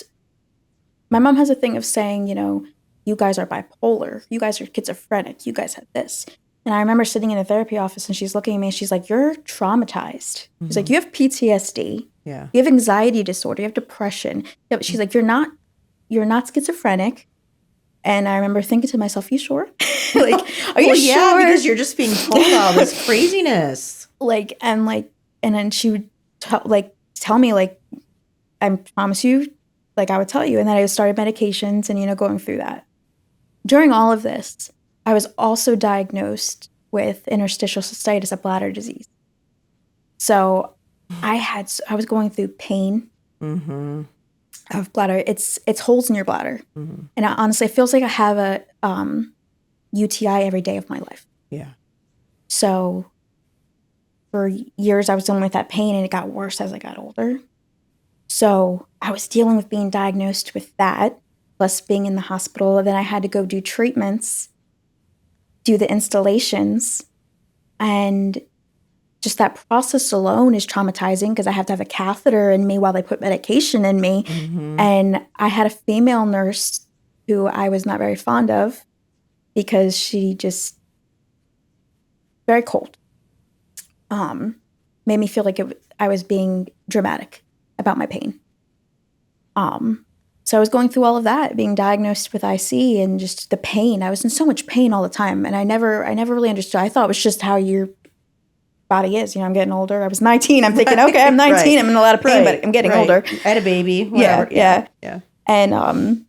my mom has a thing of saying, you know, you guys are bipolar, you guys are schizophrenic, you guys have this. And I remember sitting in a therapy office and she's looking at me and she's like, you're traumatized. She's like, you have PTSD. Yeah. You have anxiety disorder. You have depression. She's like, you're not schizophrenic. And I remember thinking to myself, you sure? Like, are you sure? Yeah, because you're just being told all this craziness. And then she would tell me, like, I promise you, like, I would tell you. And then I started medications and, you know, going through that. During all of this, I was also diagnosed with interstitial cystitis, a bladder disease. So I was going through pain of bladder. It's holes in your bladder. And honestly, it feels like I have a UTI every day of my life. Yeah. So for years, I was dealing with that pain, and it got worse as I got older. So I was dealing with being diagnosed with that, plus being in the hospital. And then I had to go do treatments, do the installations, and just that process alone is traumatizing because I have to have a catheter in me while they put medication in me. And I had a female nurse who I was not very fond of because she just very cold. Made me feel like I was being dramatic about my pain. So I was going through all of that, being diagnosed with IC and just the pain. I was in so much pain all the time, and I never really understood. I thought it was just how your body is. You know, I'm getting older. I was 19. I'm thinking, okay, I'm 19. I'm in a lot of pain, but I'm getting older. I had a baby. Whatever. Yeah. And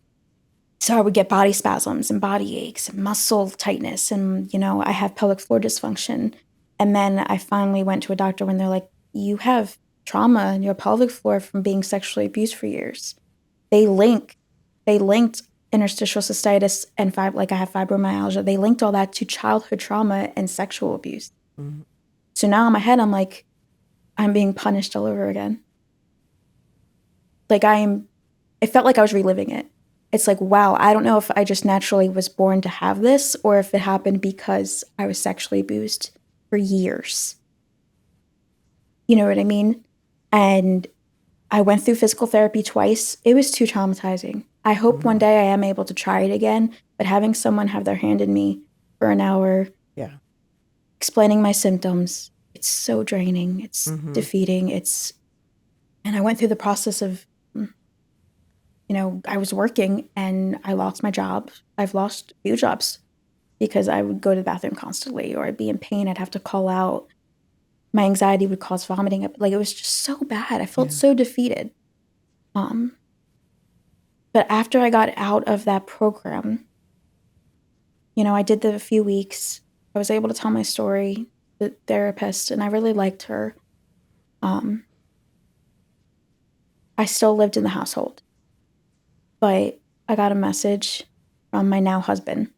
so I would get body spasms and body aches and muscle tightness, and you know, I have pelvic floor dysfunction. And then I finally went to a doctor when they're like, you have trauma in your pelvic floor from being sexually abused for years. They linked interstitial cystitis and I have fibromyalgia. They linked all that to childhood trauma and sexual abuse. So now in my head, I'm like, I'm being punished all over again. Like it felt like I was reliving it. It's like, wow, I don't know if I just naturally was born to have this or if it happened because I was sexually abused for years. You know what I mean? And I went through physical therapy twice. It was too traumatizing. I hope one day I am able to try it again, but having someone have their hand in me for an hour, explaining my symptoms, it's so draining. It's defeating. And I went through the process of I was working and I lost my job. I've lost a few jobs because I would go to the bathroom constantly, or I'd be in pain. I'd have to call out. My anxiety would cause vomiting. Like, it was just so bad. I felt so defeated. But after I got out of that program, I did the few weeks. I was able to tell my story to the therapist, and I really liked her. I still lived in the household, but I got a message from my now husband.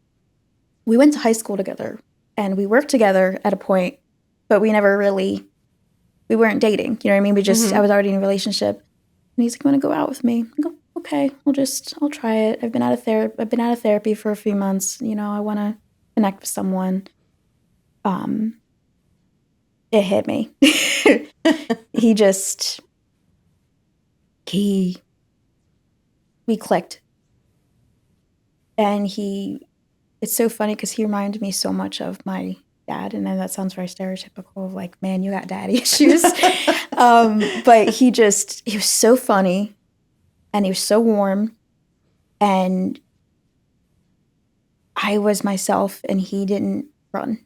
We went to high school together, and we worked together at a point, but we weren't dating. You know what I mean? I was already in a relationship, and he's like, "Want to go out with me?" I go, "Okay, I'll try it. I've been out of therapy for a few months. I want to connect with someone." It hit me. We clicked. And it's so funny because he reminded me so much of my dad. And then that sounds very stereotypical of like, man, you got daddy issues. But he was so funny and he was so warm. And I was myself and he didn't run.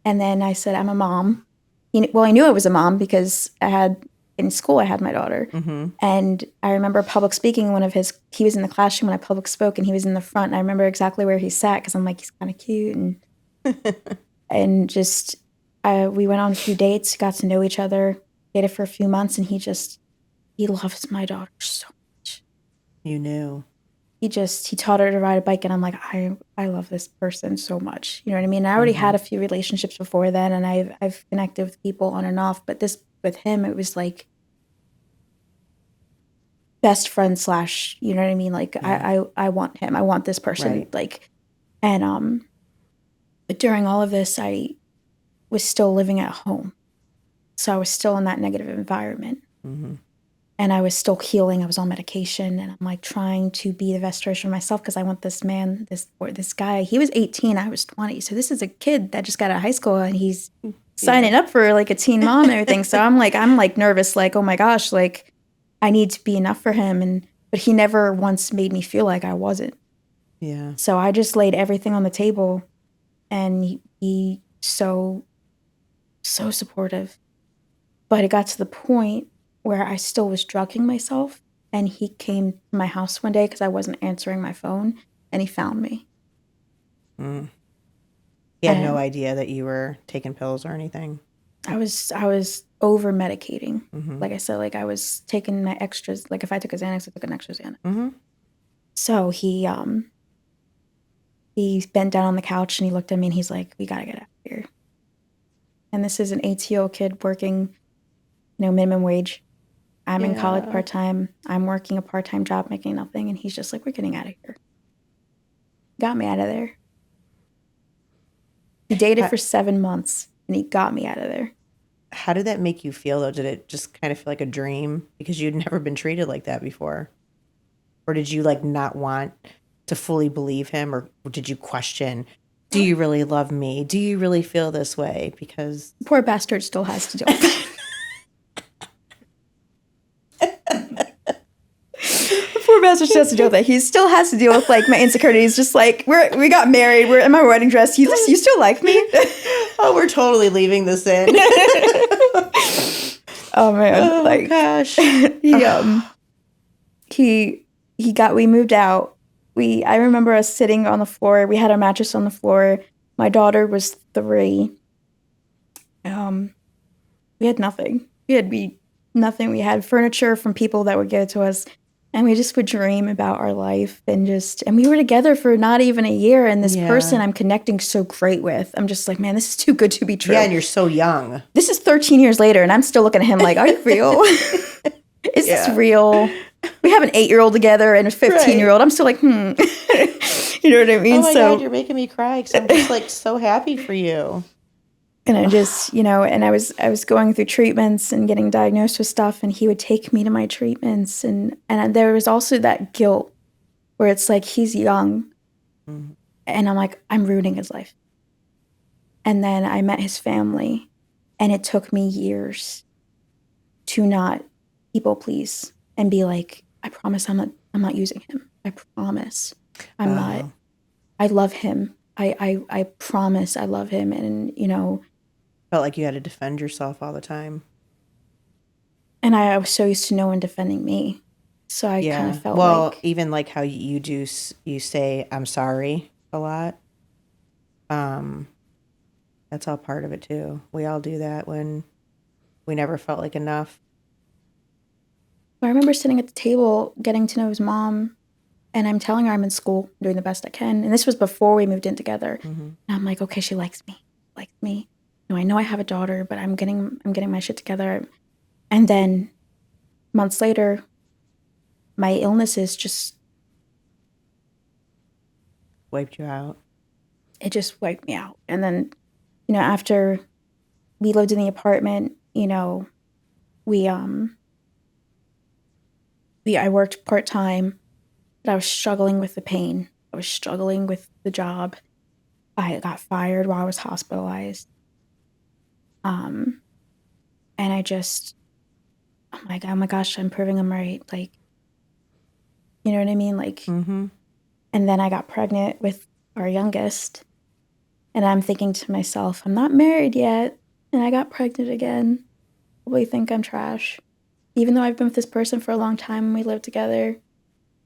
And then I said, I'm a mom. I knew I was a mom because in school, I had my daughter. And I remember public speaking, he was in the classroom when I public spoke and he was in the front. And I remember exactly where he sat because I'm like, he's kind of cute. And we went on a few dates, got to know each other, dated for a few months. And he loves my daughter so much. You knew. He taught her to ride a bike. And I'm like, I love this person so much. You know what I mean? I already had a few relationships before then. And I've connected with people on and off. But with him, it was like best friend / you know what I mean? Like I want him. I want this person. Right. Like, and but during all of this, I was still living at home, so I was still in that negative environment, and I was still healing. I was on medication, and I'm like trying to be the best version of myself because I want this man, this guy. He was 18, I was 20, so this is a kid that just got out of high school, and he's signing up for like a teen mom and everything. So I'm like nervous, like, oh my gosh, like I need to be enough for him. But he never once made me feel like I wasn't. Yeah. So I just laid everything on the table, and he so supportive. But it got to the point where I still was drugging myself, and he came to my house one day because I wasn't answering my phone, and he found me. He had no idea that you were taking pills or anything. I was over medicating. Like I said, like I was taking my extras. Like if I took a Xanax, I took an extra Xanax. So he bent down on the couch and he looked at me and he's like, "We gotta get out of here." And this is an 18-year-old kid working, minimum wage. I'm in college part-time. I'm working a part-time job making nothing. And he's just like, "We're getting out of here." Got me out of there. He dated for 7 months and he got me out of there. How did that make you feel, though? Did it just kind of feel like a dream because you'd never been treated like that before? Or did you like not want to fully believe him? Or did you question, do you really love me? Do you really feel this way? Because poor bastard still has to deal with it. Poor bastard still has to deal with it. He still has to deal with like my insecurities. Just like we got married. We're in my wedding dress. You still like me? Oh, we're totally leaving this in. Oh man! Oh gosh. We moved out. I remember us sitting on the floor. We had our mattress on the floor. My daughter was 3. We had nothing. Nothing. We had furniture from people that would give it to us. And we just would dream about our life and we were together for not even a year. And this person I'm connecting so great with, I'm just like, man, this is too good to be true. Yeah, and you're so young. This is 13 years later, and I'm still looking at him like, are you real? Is this real? We have an 8-year-old together and a 15-year-old. I'm still like, You know what I mean? Oh my God, you're making me cry because I'm just like so happy for you. And I just, and I was going through treatments and getting diagnosed with stuff, and he would take me to my treatments. And there was also that guilt where it's like, he's young. And I'm like, I'm ruining his life. And then I met his family, and it took me years to not people please and be like, I promise I'm not I'm not using him. I promise. I'm not. Oh. I love him. I promise I love him. And, Felt like you had to defend yourself all the time. and I was so used to no one defending me. So I kind of Yeah. felt Well, like, even like how you do, you say, I'm sorry a lot. Um, that's all part of it too. We all do that when we never felt like enough. I remember sitting at the table getting to know his mom, and I'm telling her I'm in school, doing the best I can. And this was before we moved in together. Mm-hmm. And I'm like, okay, she likes me. Likes me. I know I have a daughter, but I'm getting my shit together. And then months later, my illnesses Wiped you out. it just wiped me out. And then, after we lived in the apartment, we I worked part-time, but I was struggling with the pain. I was struggling with the job. I got fired while I was hospitalized. And I just, I'm like, oh my gosh, I'm proving I'm right. Like, you know what I mean? Like, Mm-hmm. and then I got pregnant with our youngest, and I'm thinking to myself, I'm not married yet, and I got pregnant again. Probably think I'm trash. Even though I've been with this person for a long time and we live together.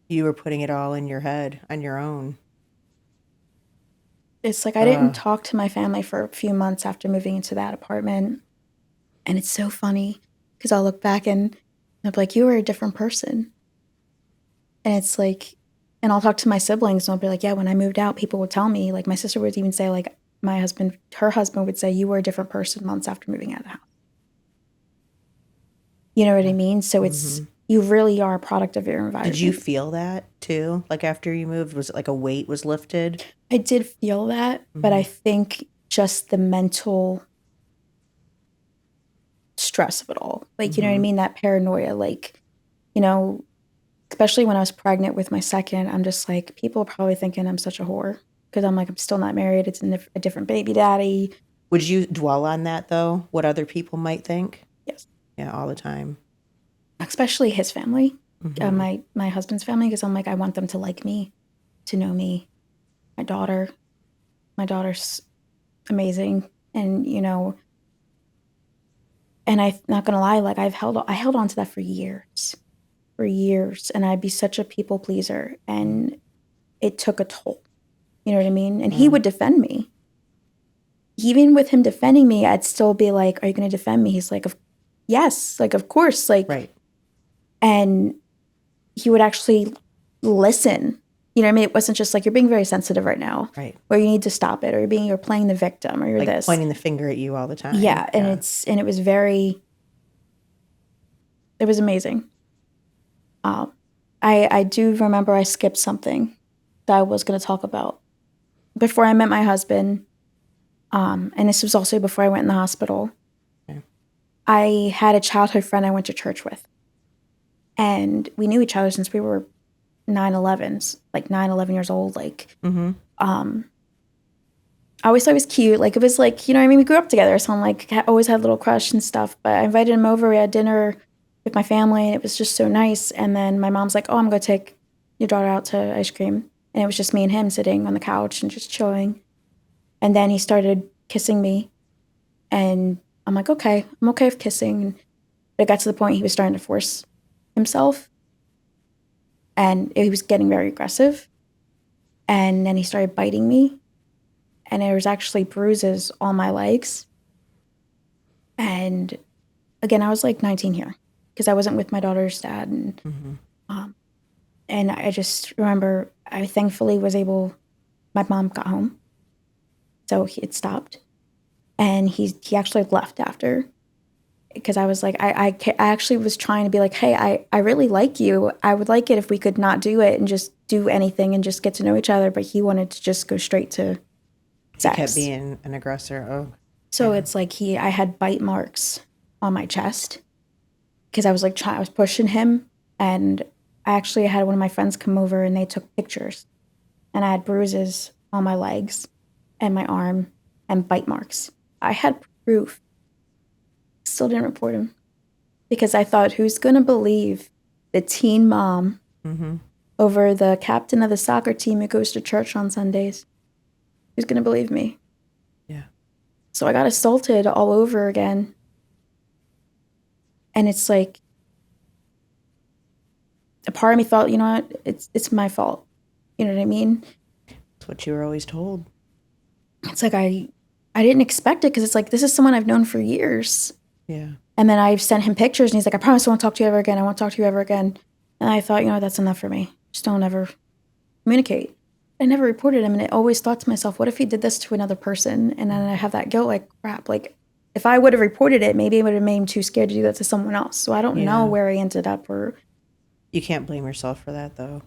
You were putting it all in your head on your own. It's like I didn't talk to my family for a few months after moving into that apartment. And it's so funny because I'll look back and I'll be like, you were a different person. And it's like, and I'll talk to my siblings and I'll be like, yeah, when I moved out, people would tell me, like my sister would even say, like, her husband would say, you were a different person months after moving out of the house. You know what I mean? So it's, you really are a product of your environment. Did you feel that too? Like after you moved, was it like a weight was lifted? I did feel that, but I think just the mental stress of it all. Like, you know what I mean? That paranoia, like, especially when I was pregnant with my second, I'm just like, people are probably thinking I'm such a whore because I'm like, I'm still not married. It's a different baby daddy. Would you dwell on that though? What other people might think? Yes. Yeah, all the time. Especially his family, my husband's family, because I'm like, I want them to like me, to know me. My daughter's amazing, and and I'm not gonna lie, like I held on to that for years, and I'd be such a people pleaser, and it took a toll. You know what I mean? And he would defend me. Even with him defending me, I'd still be like, "Are you going to defend me?" He's like, "Yes, like of course, like." Right. And he would actually listen. You know what I mean? It wasn't just like, you're being very sensitive right now. Right. Or you need to stop it. Or you're playing the victim. Or you're Like this. pointing the finger at you all the time. Yeah. And it was it was amazing. I do remember I skipped something that I was going to talk about. Before I met my husband, and this was also before I went in the hospital, I had a childhood friend I went to church with. And we knew each other since we were 9-11s, like 9-11 years old. Like, I always thought he was cute. Like, it was like, you know what I mean? We grew up together. So I'm like, always had a little crush and stuff. But I invited him over. We had dinner with my family, and it was just so nice. And then my mom's like, oh, I'm going to take your daughter out to ice cream. And it was just me and him sitting on the couch and just chilling. And then he started kissing me. And I'm like, okay, I'm okay with kissing. But it got to the point he was starting to force himself, and he was getting very aggressive, and then he started biting me, and there was actually bruises on my legs. And again, I was like 19 here because I wasn't with my daughter's dad, and I just remember I thankfully was able, my mom got home, so it stopped, and he actually left after. Because I was like, I actually was trying to be like, hey, I really like you. I would like it if we could not do it and just do anything and just get to know each other. But he wanted to just go straight to sex. He kept being an aggressor. Oh. So it's like I had bite marks on my chest because I was like, I was pushing him. And I actually had one of my friends come over and they took pictures. And I had bruises on my legs and my arm and bite marks. I had proof. Still didn't report him because I thought, who's going to believe the teen mom over the captain of the soccer team who goes to church on Sundays. Who's going to believe me? Yeah. So I got assaulted all over again. And it's like, a part of me thought, you know what, it's my fault. You know what I mean? That's what you were always told. It's like I didn't expect it because it's like, this is someone I've known for years. Yeah. And then I sent him pictures and he's like, I promise I won't talk to you ever again. I won't talk to you ever again. And I thought, you know, that's enough for me. Just don't ever communicate. I never reported him. And I always thought to myself, what if he did this to another person? And then I have that guilt, like, crap. Like, if I would have reported it, maybe it would have made him too scared to do that to someone else. So I don't know where he ended up. Or you can't blame yourself for that, though.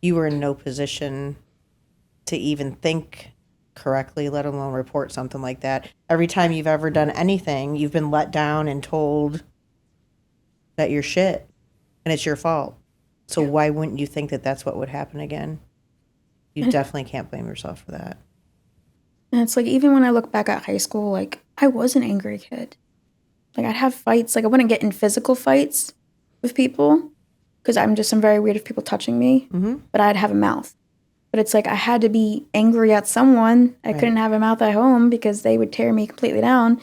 You were in no position to even think correctly, let alone report something like that. Every time you've ever done anything, you've been let down and told that you're shit and it's your fault. So why wouldn't you think that that's what would happen again? You definitely can't blame yourself for that. And it's like, even when I look back at high school, like, I was an angry kid. Like, I'd have fights. Like, I wouldn't get in physical fights with people because I'm very weird of people touching me. Mm-hmm. But I'd have a mouth. But it's like I had to be angry at someone. I couldn't have a mouth at home because they would tear me completely down.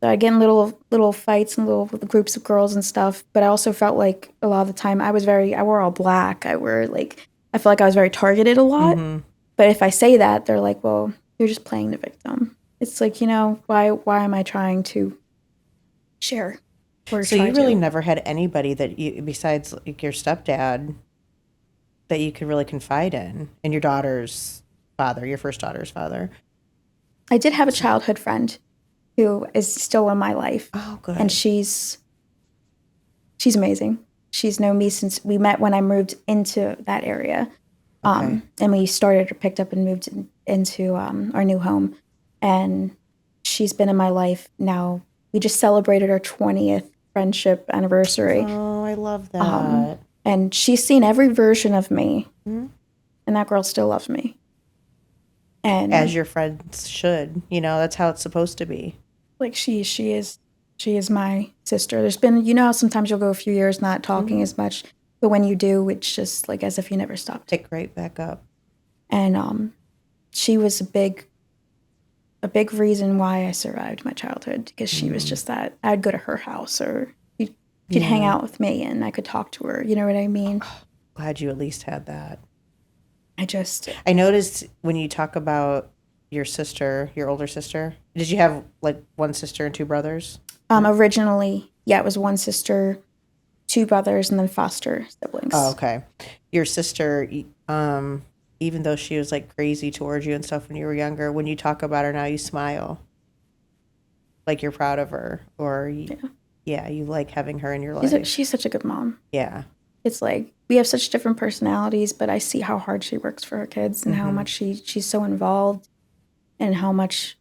So I'd get in little fights and little groups of girls and stuff. But I also felt like a lot of the time I wore all black. I felt like I was very targeted a lot. Mm-hmm. But if I say that, they're like, well, you're just playing the victim. It's like, you know, why am I trying to share? So you really never had anybody that you, besides like your stepdad, that you could really confide in, and your daughter's father, your first daughter's father. I did have a childhood friend who is still in my life. Oh, good. And she's amazing. She's known me since we met when I moved into that area. Okay. And we picked up and moved into our new home. And she's been in my life now. We just celebrated our 20th friendship anniversary. Oh, I love that. And she's seen every version of me. Mm-hmm. And that girl still loves me. And as your friends should. You know, that's how it's supposed to be. Like, she is my sister. There's been, you know how sometimes you'll go a few years not talking as much, but when you do, it's just like as if you never stopped. Pick right back up. And she was a big reason why I survived my childhood, because she was just that. I'd go to her house, or she'd hang out with me and I could talk to her. You know what I mean? Oh, glad you at least had that. I noticed when you talk about your sister, your older sister, did you have like one sister and two brothers? Originally, yeah, it was one sister, two brothers, and then foster siblings. Oh, okay. Your sister, even though she was like crazy towards you and stuff when you were younger, when you talk about her now, you smile. Like you're proud of her, or you like having her in your life. She's such a good mom. Yeah. It's like we have such different personalities, but I see how hard she works for her kids and how much she's so involved, and how much,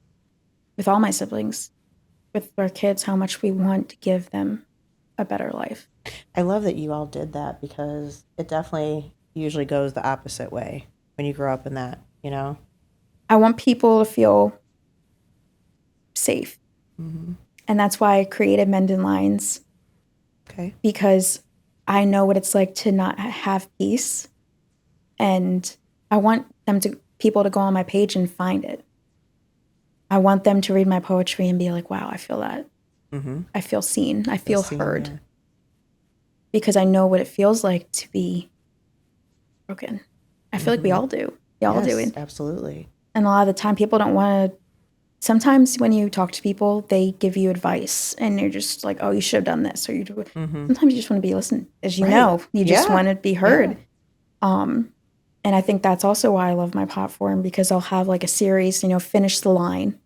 with all my siblings, with our kids, how much we want to give them a better life. I love that you all did that, because it definitely usually goes the opposite way when you grow up in that, you know? I want people to feel safe. Mm-hmm. And that's why I created Mendon Lines. Okay. Because I know what it's like to not have peace. And I want people to go on my page and find it. I want them to read my poetry and be like, wow, I feel that. Mm-hmm. I feel seen. I feel heard. Yeah. Because I know what it feels like to be broken. I feel like we all do. We all do it. Absolutely. And a lot of the time people don't want to. Sometimes when you talk to people, they give you advice and you're just like, oh, you should have done this. Or you do. Sometimes you just want to be listened. As you know, you just want to be heard. Yeah. And I think that's also why I love my platform, because I'll have like a series, you know, finish the line.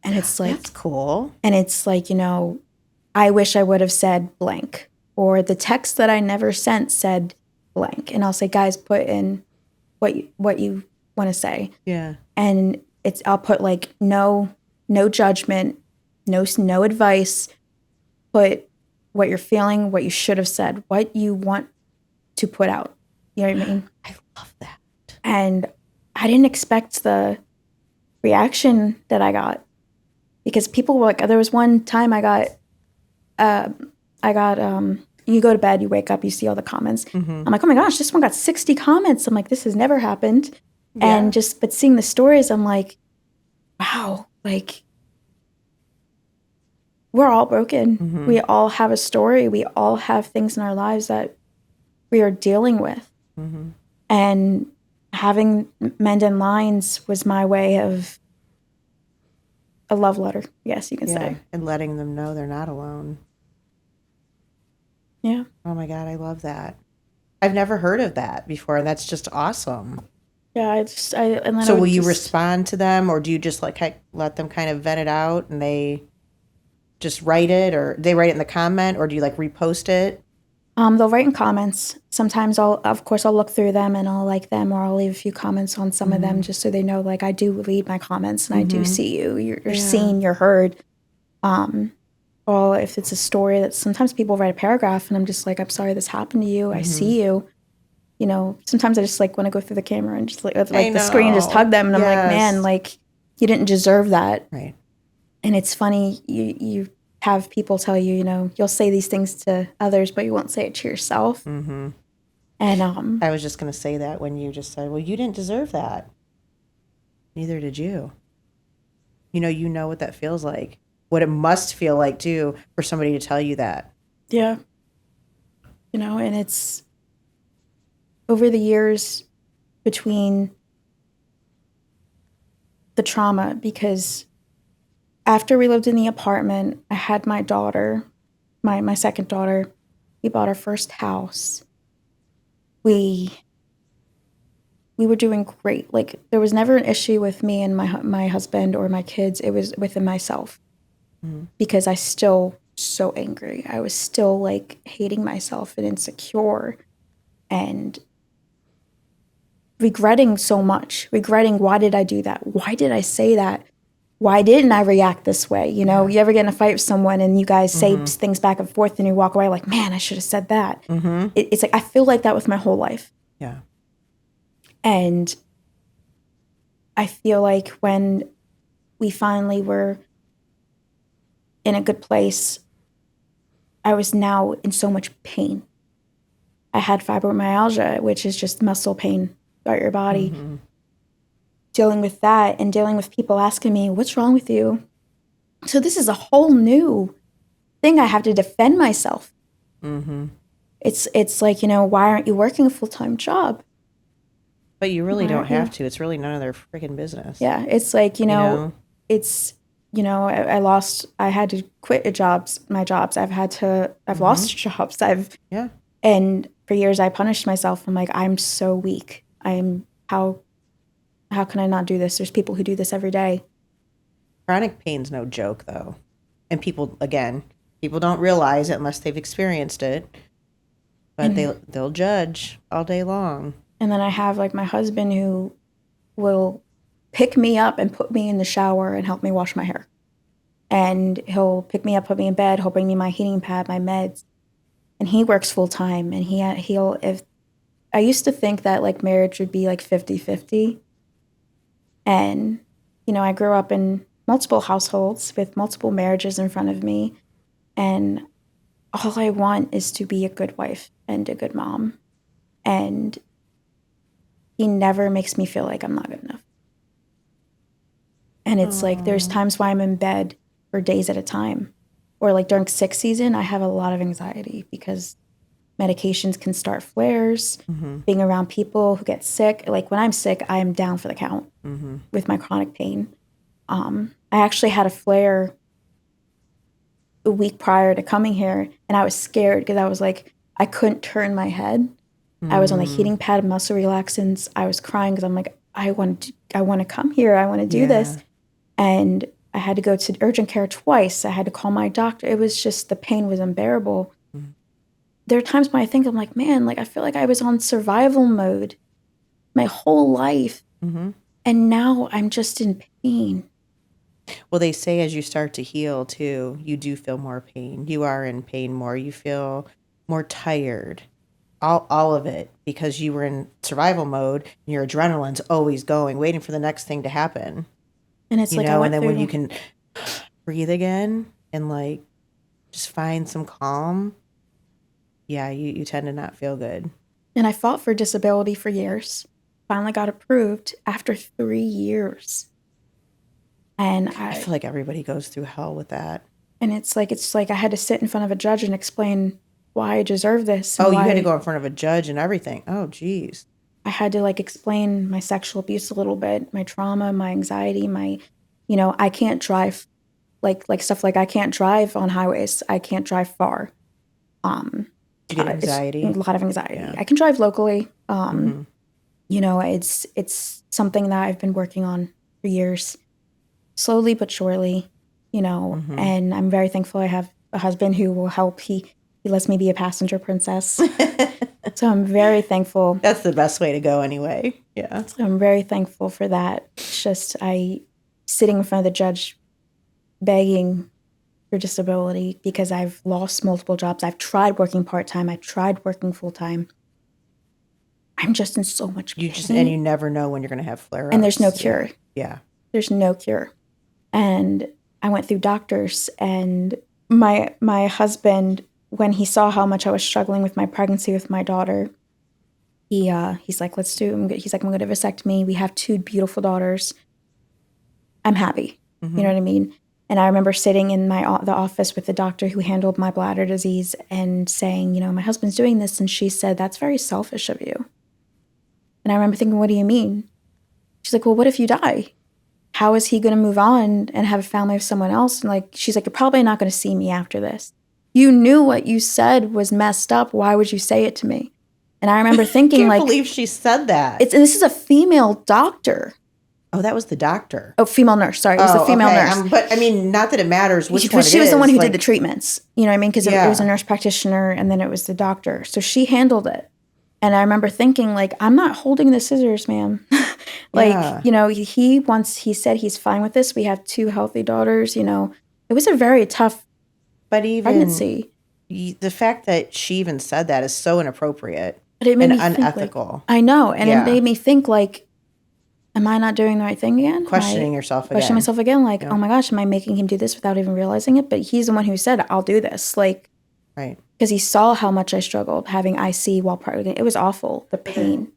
And it's like, that's cool. And it's like, you know, I wish I would have said blank, or the text that I never sent said blank. And I'll say, guys, put in what you want to say. Yeah. And I'll put like no judgment, no advice. Put what you're feeling, what you should have said, what you want to put out. You know what I mean? I love that. And I didn't expect the reaction that I got, because people were like, there was one time I got you go to bed, you wake up, you see all the comments. I'm like, oh my gosh, this one got 60 comments. I'm like, this has never happened. And but seeing the stories, I'm like, wow, like we're all broken. We all have a story. We all have things in our lives that we are dealing with. And having Mend in Lines was my way of a love letter, yes, you can say. And letting them know they're not alone. Yeah. Oh my God, I love that. I've never heard of that before, and that's just awesome. Yeah, So will you respond to them, or do you just like let them kind of vent it out and they just write it, or they write it in the comment, or do you like repost it? They'll write in comments. Sometimes I'll look through them and I'll like them, or I'll leave a few comments on some of them just so they know, like, I do read my comments and I do see you. You're seen, you're heard. Or if it's a story that sometimes people write a paragraph and I'm just like, I'm sorry this happened to you. I see you. You know, sometimes I just like want to go through the camera and just like the screen and just hug them. And I'm like, man, like you didn't deserve that. Right. And it's funny, you have people tell you, you know, you'll say these things to others, but you won't say it to yourself. And I was just going to say that when you just said, well, you didn't deserve that. Neither did you. You know what that feels like, what it must feel like too, for somebody to tell you that. Yeah. You know, and it's over the years between the trauma, because after we lived in the apartment, I had my daughter, my second daughter. We bought our first house. We were doing great. Like there was never an issue with me and my husband or my kids. It was within myself because I still so angry. I was still like hating myself and insecure and regretting so much. Regretting, why did I do that? Why did I say that? Why didn't I react this way? You know, you ever get in a fight with someone and you guys say things back and forth and you walk away like, man, I should have said that. It's like, I feel like that with my whole life. Yeah. And I feel like when we finally were in a good place, I was now in so much pain. I had fibromyalgia, which is just muscle pain throughout your body. Dealing with that and dealing with people asking me, what's wrong with you? So this is a whole new thing. I have to defend myself. It's like, you know, why aren't you working a full-time job? But you really don't have to. It's really none of their freaking business. Yeah. It's like, you know, it's, you know, I had to quit my jobs. I've lost jobs. And for years I punished myself. I'm like, I'm so weak. How can I not do this? There's people who do this every day. Chronic pain's no joke, though. And people don't realize it unless they've experienced it. But they'll judge all day long. And then I have like my husband who will pick me up and put me in the shower and help me wash my hair. And he'll pick me up, put me in bed. He'll bring me my heating pad, my meds. And he works full time. And if I used to think that like marriage would be like 50-50. And, you know, I grew up in multiple households with multiple marriages in front of me. And all I want is to be a good wife and a good mom. And he never makes me feel like I'm not good enough. And it's like there's times why I'm in bed for days at a time. Or like during sick season, I have a lot of anxiety because medications can start flares. Being around people who get sick. Like when I'm sick, I am down for the count with my chronic pain. I actually had a flare a week prior to coming here, and I was scared because I was like, I couldn't turn my head. I was on a heating pad, muscle relaxants. I was crying because I'm like, I want to come here. I want to do this. And I had to go to urgent care twice. I had to call my doctor. It was just, the pain was unbearable. There are times when I think, I'm like, man, like I feel like I was on survival mode my whole life. And now I'm just in pain. Well, they say as you start to heal too, you do feel more pain. You are in pain more. You feel more tired. All of it, because you were in survival mode and your adrenaline's always going, waiting for the next thing to happen. And it's you like, know, and then when you can breathe again and like just find some calm, Yeah, you tend to not feel good. And I fought for disability for years. Finally got approved after 3 years. And I feel like everybody goes through hell with that. and it's like I had to sit in front of a judge and explain why I deserve this. And Oh, you why had to go in front of a judge and everything. Oh, geez. I had to like explain my sexual abuse a little bit, my trauma, my anxiety, my, I can't drive like stuff like I can't drive on highways. I can't drive far. You get It's anxiety. a lot of anxiety. Yeah. I can drive locally. Mhm. It's something that I've been working on for years, slowly but surely, Mhm. and I'm very thankful I have a husband who will help. He lets me be a passenger princess. So I'm very thankful. That's the best way to go anyway. Yeah. So I'm very thankful for that. It's just sitting in front of the judge begging for disability because I've lost multiple jobs. I've tried working part-time. I've tried working full-time. I'm just in so much pain. And you never know when you're going to have flare-ups. And there's no cure. Yeah. There's no cure. And I went through doctors, and my husband, when he saw how much I was struggling with my pregnancy with my daughter, he's like, I'm going to vasectomy. We have 2 beautiful daughters. I'm happy. Mhm. You know what I mean? And I remember sitting in the office with the doctor who handled my bladder disease and saying, my husband's doing this. And she said, that's very selfish of you. And I remember thinking, what do you mean? She's like, well, what if you die? How is he going to move on and have a family with someone else? And she's like, you're probably not going to see me after this. You knew what you said was messed up. Why would you say it to me? And I remember thinking, I can't believe she said that. and this is a female doctor. Oh, that was the doctor. Oh, female nurse. Sorry, it was the female nurse. But I mean, not that it matters which one it is. She was the one who did the treatments. You know what I mean? Because it was a Yeah. nurse practitioner, and then it was the doctor. So she handled it. And I remember thinking, I'm not holding the scissors, ma'am. Yeah. He said he's fine with this. We have 2 healthy daughters. It was a very tough But even pregnancy. the fact that she even said that is so inappropriate But it made and me think, unethical. I know. And Yeah. it made me think, am I not doing the right thing again? Questioning yourself again. Questioning myself again. Yeah. Oh my gosh, am I making him do this without even realizing it? But he's the one who said, I'll do this. Right. Because he saw how much I struggled having IC while pregnant. It was awful, the pain.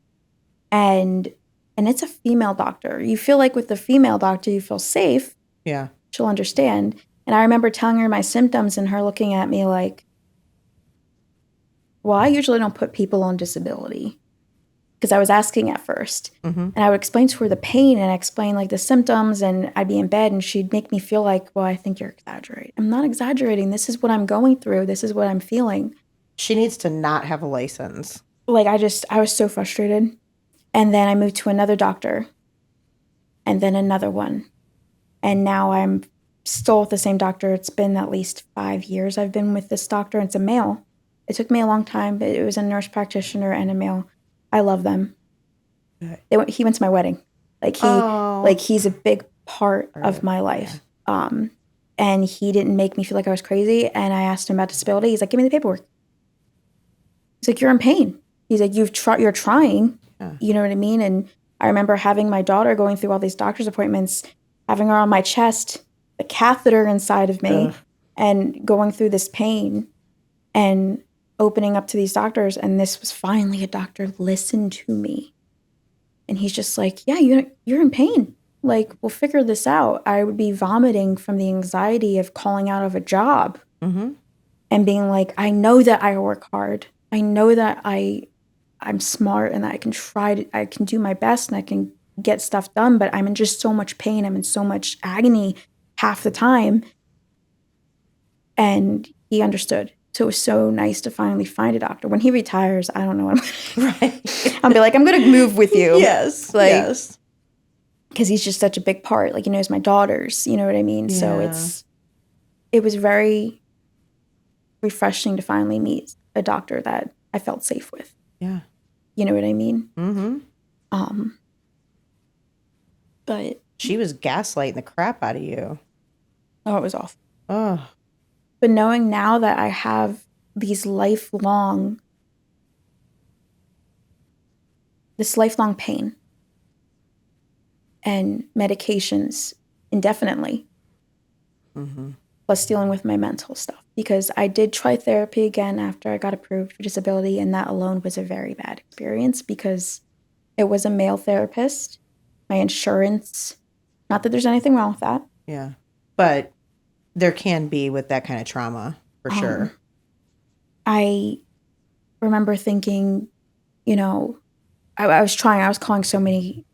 And it's a female doctor. You feel like with the female doctor, you feel safe. Yeah. She'll understand. And I remember telling her my symptoms and her looking at me like, well, I usually don't put people on disability. Because I was asking at first. Mm-hmm. And I would explain to her the pain and explain the symptoms, and I'd be in bed and she'd make me feel like, well, I think you're exaggerating. I'm not exaggerating. This is what I'm going through. This is what I'm feeling. She needs to not have a license. I was so frustrated. And then I moved to another doctor and then another one. And now I'm still with the same doctor. It's been at least 5 years I've been with this doctor. It's a male. It took me a long time, but it was a nurse practitioner and a male. I love them. Good. He went to my wedding. He's a big part of my life. Yeah. And he didn't make me feel like I was crazy. And I asked him about disability. He's like, give me the paperwork. He's like, you're in pain. He's like, you're trying. Yeah. You know what I mean? And I remember having my daughter going through all these doctor's appointments, having her on my chest, the catheter inside of me, and going through this pain and opening up to these doctors. And this was finally a doctor listened to me. And he's just like, yeah, you're in pain. We'll figure this out. I would be vomiting from the anxiety of calling out of a job and being like, I know that I work hard. I know that I'm smart and that I can do my best and I can get stuff done, but I'm in just so much pain. I'm in so much agony half the time. And he understood. So it was so nice to finally find a doctor. When he retires, I don't know what I'll be like, I'm going to move with you. Yes. Yes. Because he's just such a big part. He knows my daughters. You know what I mean? Yeah. So it was very refreshing to finally meet a doctor that I felt safe with. Yeah. You know what I mean? Mm-hmm. But she was gaslighting the crap out of you. Oh, it was awful. Oh. But knowing now that I have this lifelong pain and medications indefinitely, plus dealing with my mental stuff. because I did try therapy again after I got approved for disability, and that alone was a very bad experience because it was a male therapist. My insurance, not that there's anything wrong with that. Yeah. But there can be with that kind of trauma, for sure. I remember thinking, you know, I was calling so many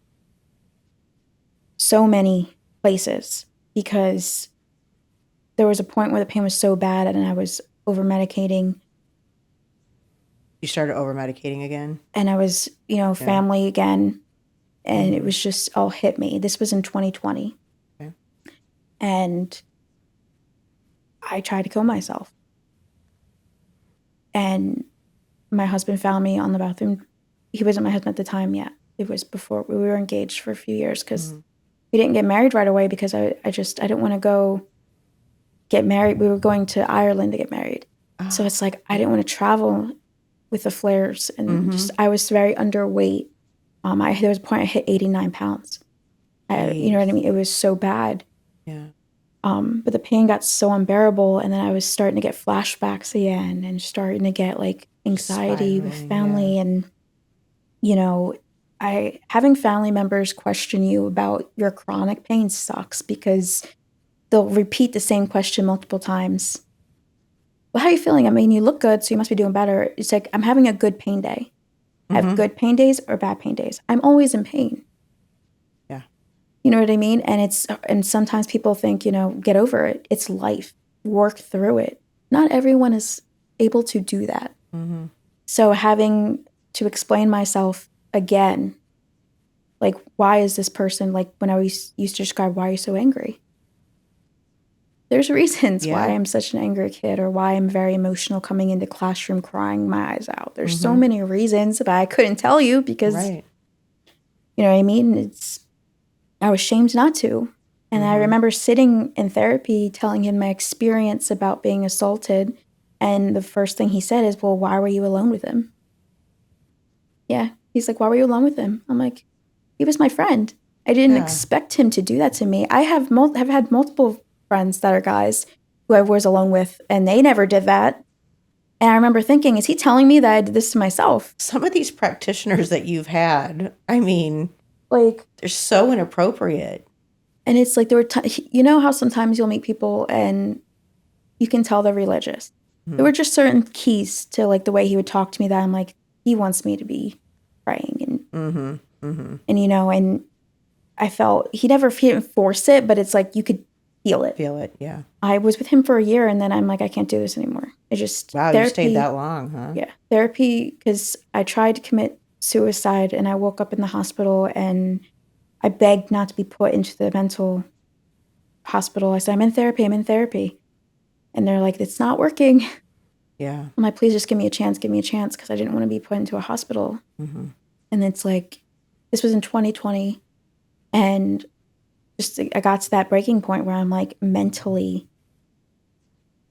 places because there was a point where the pain was so bad and I was over medicating. You started over medicating again? And I was, family again. And it was just all hit me. This was in 2020. Okay. And I tried to kill myself. And my husband found me on the bathroom. He wasn't my husband at the time yet. It was before we were engaged for a few years because we didn't get married right away because I didn't want to go get married. We were going to Ireland to get married. Oh. So it's like I didn't want to travel with the flares. And I was very underweight. There was a point I hit 89 pounds. You know what I mean? It was so bad. Yeah. But the pain got so unbearable, and then I was starting to get flashbacks again and starting to get like anxiety with family. And, having family members question you about your chronic pain sucks because they'll repeat the same question multiple times. Well, how are you feeling? I mean, you look good, so you must be doing better. It's like, I'm having a good pain day. I have good pain days or bad pain days. I'm always in pain. Yeah. You know what I mean? And sometimes people think, get over it. It's life. Work through it. Not everyone is able to do that. Mm-hmm. So having to explain myself again, like, why is this person, like when I used to describe, why are you so angry? There's reasons why I'm such an angry kid or why I'm very emotional coming into classroom crying my eyes out. There's so many reasons, but I couldn't tell you because, you know what I mean? I was shamed not to. And I remember sitting in therapy telling him my experience about being assaulted. And the first thing he said is, well, why were you alone with him? Yeah. He's like, why were you alone with him? I'm like, he was my friend. I didn't expect him to do that to me. I have had multiple friends that are guys who I was alone with, and they never did that. And I remember thinking, is he telling me that I did this to myself? Some of these practitioners that you've had, I mean, like, they're so inappropriate. And it's like, there were you know how sometimes you'll meet people and you can tell they're religious. There were just certain keys to like the way he would talk to me that I'm like, he wants me to be praying and and I felt he didn't force it, but it's like you could feel it. Feel it, yeah. I was with him for a year, and then I'm like, I can't do this anymore. It just you stayed that long, huh? Yeah, therapy, because I tried to commit suicide, and I woke up in the hospital, and I begged not to be put into the mental hospital. I said, I'm in therapy. And they're like, it's not working. Yeah. I'm like, please just give me a chance, because I didn't want to be put into a hospital. And it's like, this was in 2020, and just I got to that breaking point where I'm like, mentally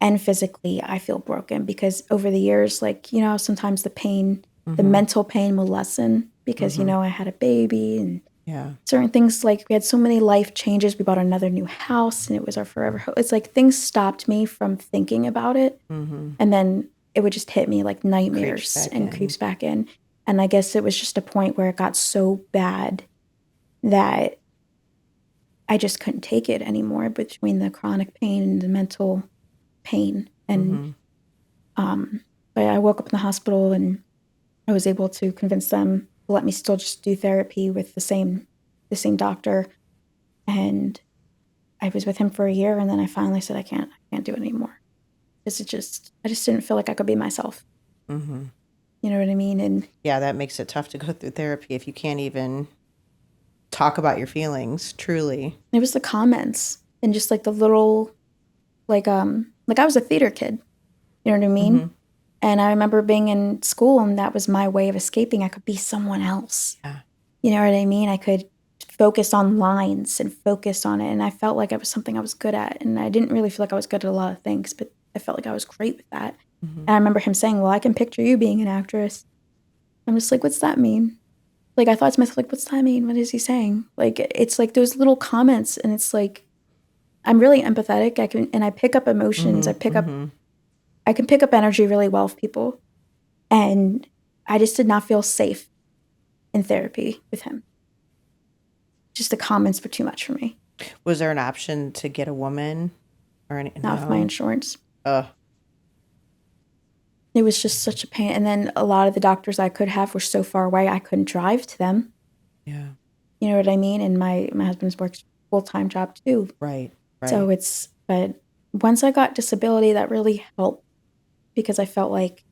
and physically, I feel broken because over the years, like, sometimes the pain, the mental pain will lessen because, I had a baby and certain things, like we had so many life changes. We bought another new house and it was our forever home. It's like things stopped me from thinking about it. And then it would just hit me like nightmares and creeps back in. And I guess it was just a point where it got so bad that I just couldn't take it anymore between the chronic pain and the mental pain. And but I woke up in the hospital and I was able to convince them to let me still just do therapy with the same doctor. And I was with him for a year, and then I finally said I can't do it anymore. I just didn't feel like I could be myself. You know what I mean? And yeah, that makes it tough to go through therapy if you can't even talk about your feelings, truly. It was the comments and just like the little, like I was a theater kid, you know what I mean? And I remember being in school, and that was my way of escaping. I could be someone else. Yeah. You know what I mean? I could focus on lines and focus on it. And I felt like it was something I was good at. And I didn't really feel like I was good at a lot of things, but I felt like I was great with that. And I remember him saying, well, I can picture you being an actress. I'm just like, what's that mean? Like, I thought to myself, like, what's that mean? What is he saying? Like, it's like those little comments, and it's like, I'm really empathetic. I pick up emotions. I pick up I can pick up energy really well with people. And I just did not feel safe in therapy with him. Just the comments were too much for me. Was there an option to get a woman or any? Not with my insurance. Ugh. It was just such a pain. And then a lot of the doctors I could have were so far away, I couldn't drive to them. Yeah. You know what I mean? And my husband's works full-time job too. Right. So but once I got disability, that really helped because I felt like,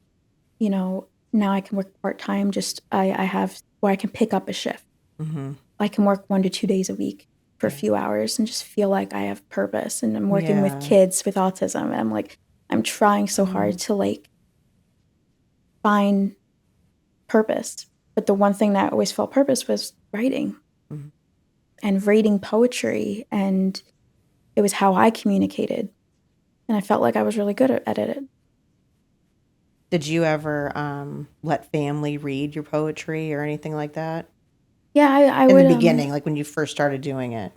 you know, now I can work part-time. Just I have where I can pick up a shift. Mm-hmm. I can work 1 to 2 days a week for a few hours and just feel like I have purpose. And I'm working with kids with autism. And I'm like, I'm trying so hard to like find purpose. But the one thing that always felt purpose was writing and reading poetry. And it was how I communicated. And I felt like I was really good at it. Did you ever let family read your poetry or anything like that? Yeah, I In would. the beginning, like when you first started doing it?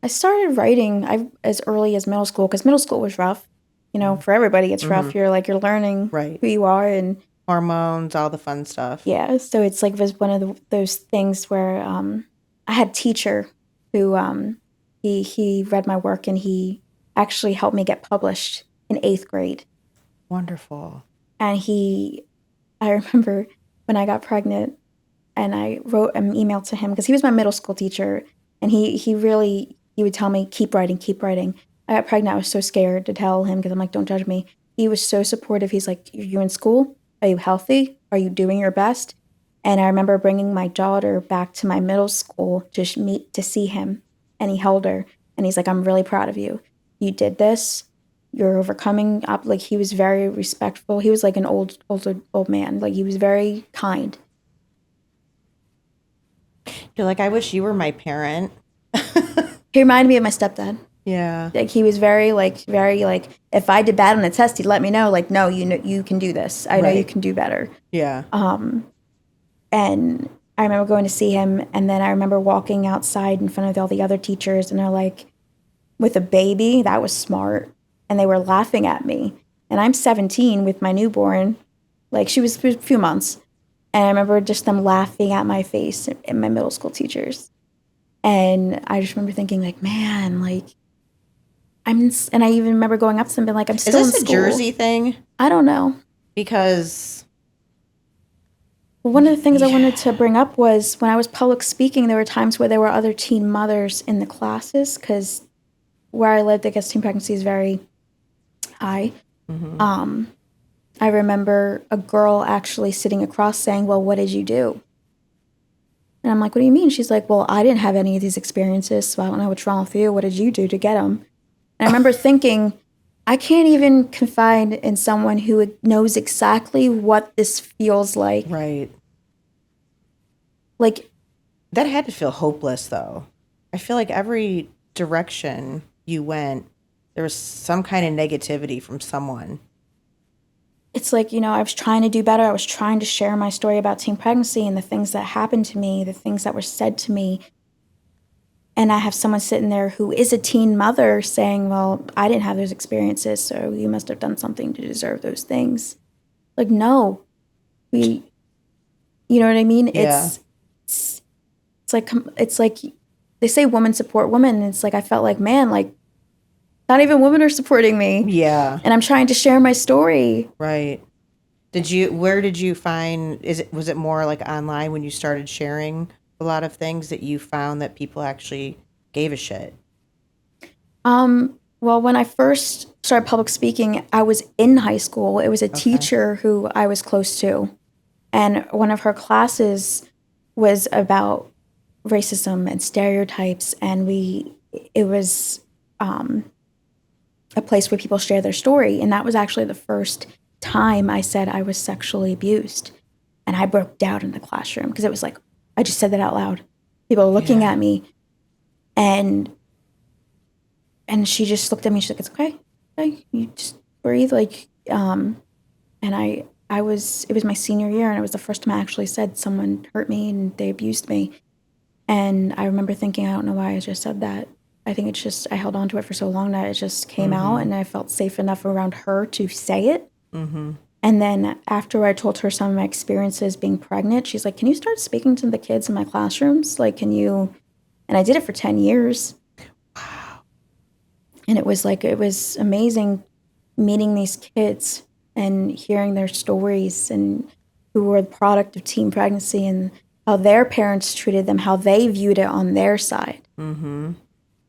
I started writing as early as middle school because middle school was rough. You know, for everybody, it's rough. You're learning who you are and hormones, all the fun stuff. Yeah, so it's like was one of those things where I had a teacher who he read my work and he actually helped me get published in 8th grade. Wonderful. And I remember when I got pregnant and I wrote an email to him because he was my middle school teacher and he would tell me, keep writing, keep writing. I got pregnant. I was so scared to tell him because I'm like, don't judge me. He was so supportive. He's like, are you in school? Are you healthy? Are you doing your best? And I remember bringing my daughter back to my middle school to see him. And he held her. And he's like, I'm really proud of you. You did this. You're overcoming up. Like, he was very respectful. He was like an old man. Like, he was very kind. You're like, I wish you were my parent. He reminded me of my stepdad. Yeah. Like, he was very, if I did bad on a test, he'd let me know, like, no, you can do this. I know you can do better. Yeah. And I remember going to see him, and then I remember walking outside in front of all the other teachers, and they're like, with a baby, that was smart. And they were laughing at me. And I'm 17 with my newborn. Like, she was a few months. And I remember just them laughing at my face and my middle school teachers. And I just remember thinking, like, man, like, and I even remember going up to them and being like, I'm still in school. Is this a Jersey thing? I don't know. Because one of the things I wanted to bring up was when I was public speaking, there were times where there were other teen mothers in the classes because where I lived, I guess teen pregnancy is very high. Mm-hmm. I remember a girl actually sitting across saying, well, what did you do? And I'm like, what do you mean? She's like, well, I didn't have any of these experiences, so I don't know what's wrong with you. What did you do to get them? And I remember thinking, I can't even confide in someone who knows exactly what this feels like. Right. Like, that had to feel hopeless, though. I feel like every direction you went, there was some kind of negativity from someone. It's like, you know, I was trying to do better. I was trying to share my story about teen pregnancy and the things that happened to me, the things that were said to me. And I have someone sitting there who is a teen mother saying, well, I didn't have those experiences, so you must have done something to deserve those things. Like, no. You know what I mean? Yeah. It's like they say women support women. And it's like, I felt like, man, like, not even women are supporting me. Yeah. And I'm trying to share my story. Right. Where did you find, was it more like online when you started sharing a lot of things that you found that people actually gave a shit? Well, when I first started public speaking, I was in high school. It was a teacher who I was close to. And one of her classes was about racism and stereotypes. And it was a place where people share their story. And that was actually the first time I said I was sexually abused. And I broke down in the classroom because it was like, I just said that out loud. People were looking at me. And she just looked at me. She's like, it's okay. You just breathe. Like, and it was my senior year. And it was the first time I actually said someone hurt me and they abused me. And I remember thinking, I don't know why I just said that. I think I held on to it for so long that it just came out and I felt safe enough around her to say it. And then after I told her some of my experiences being pregnant, she's like, can you start speaking to the kids in my classrooms? Like, can you? And I did it for 10 years. And it was amazing meeting these kids and hearing their stories and who were the product of teen pregnancy and how their parents treated them, how they viewed it on their side. Mm-hmm.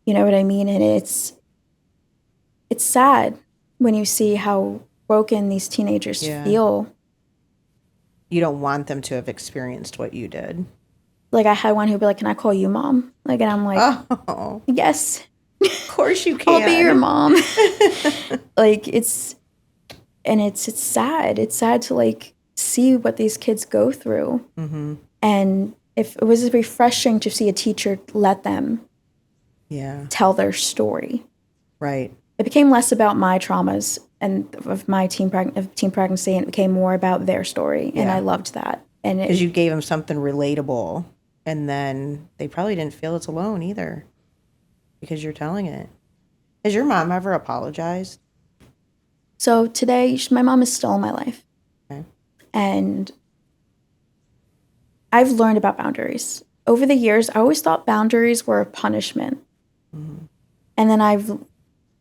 You know what I mean? And it's sad when you see how broken these teenagers feel. You don't want them to have experienced what you did. Like I had one who'd be like, can I call you mom? Like, and I'm like, Oh, yes, of course you can. I'll be your mom. Like it's sad. It's sad to like see what these kids go through. Mm-hmm. And if it was refreshing to see a teacher let them tell their story. Right. It became less about my traumas and of my teen pregnancy, and it became more about their story. And I loved that. And because you gave them something relatable, and then they probably didn't feel it's alone either because you're telling it. Has your mom ever apologized? So today, my mom is still in my life. Okay. And I've learned about boundaries. Over the years, I always thought boundaries were a punishment. Mm-hmm. And then I've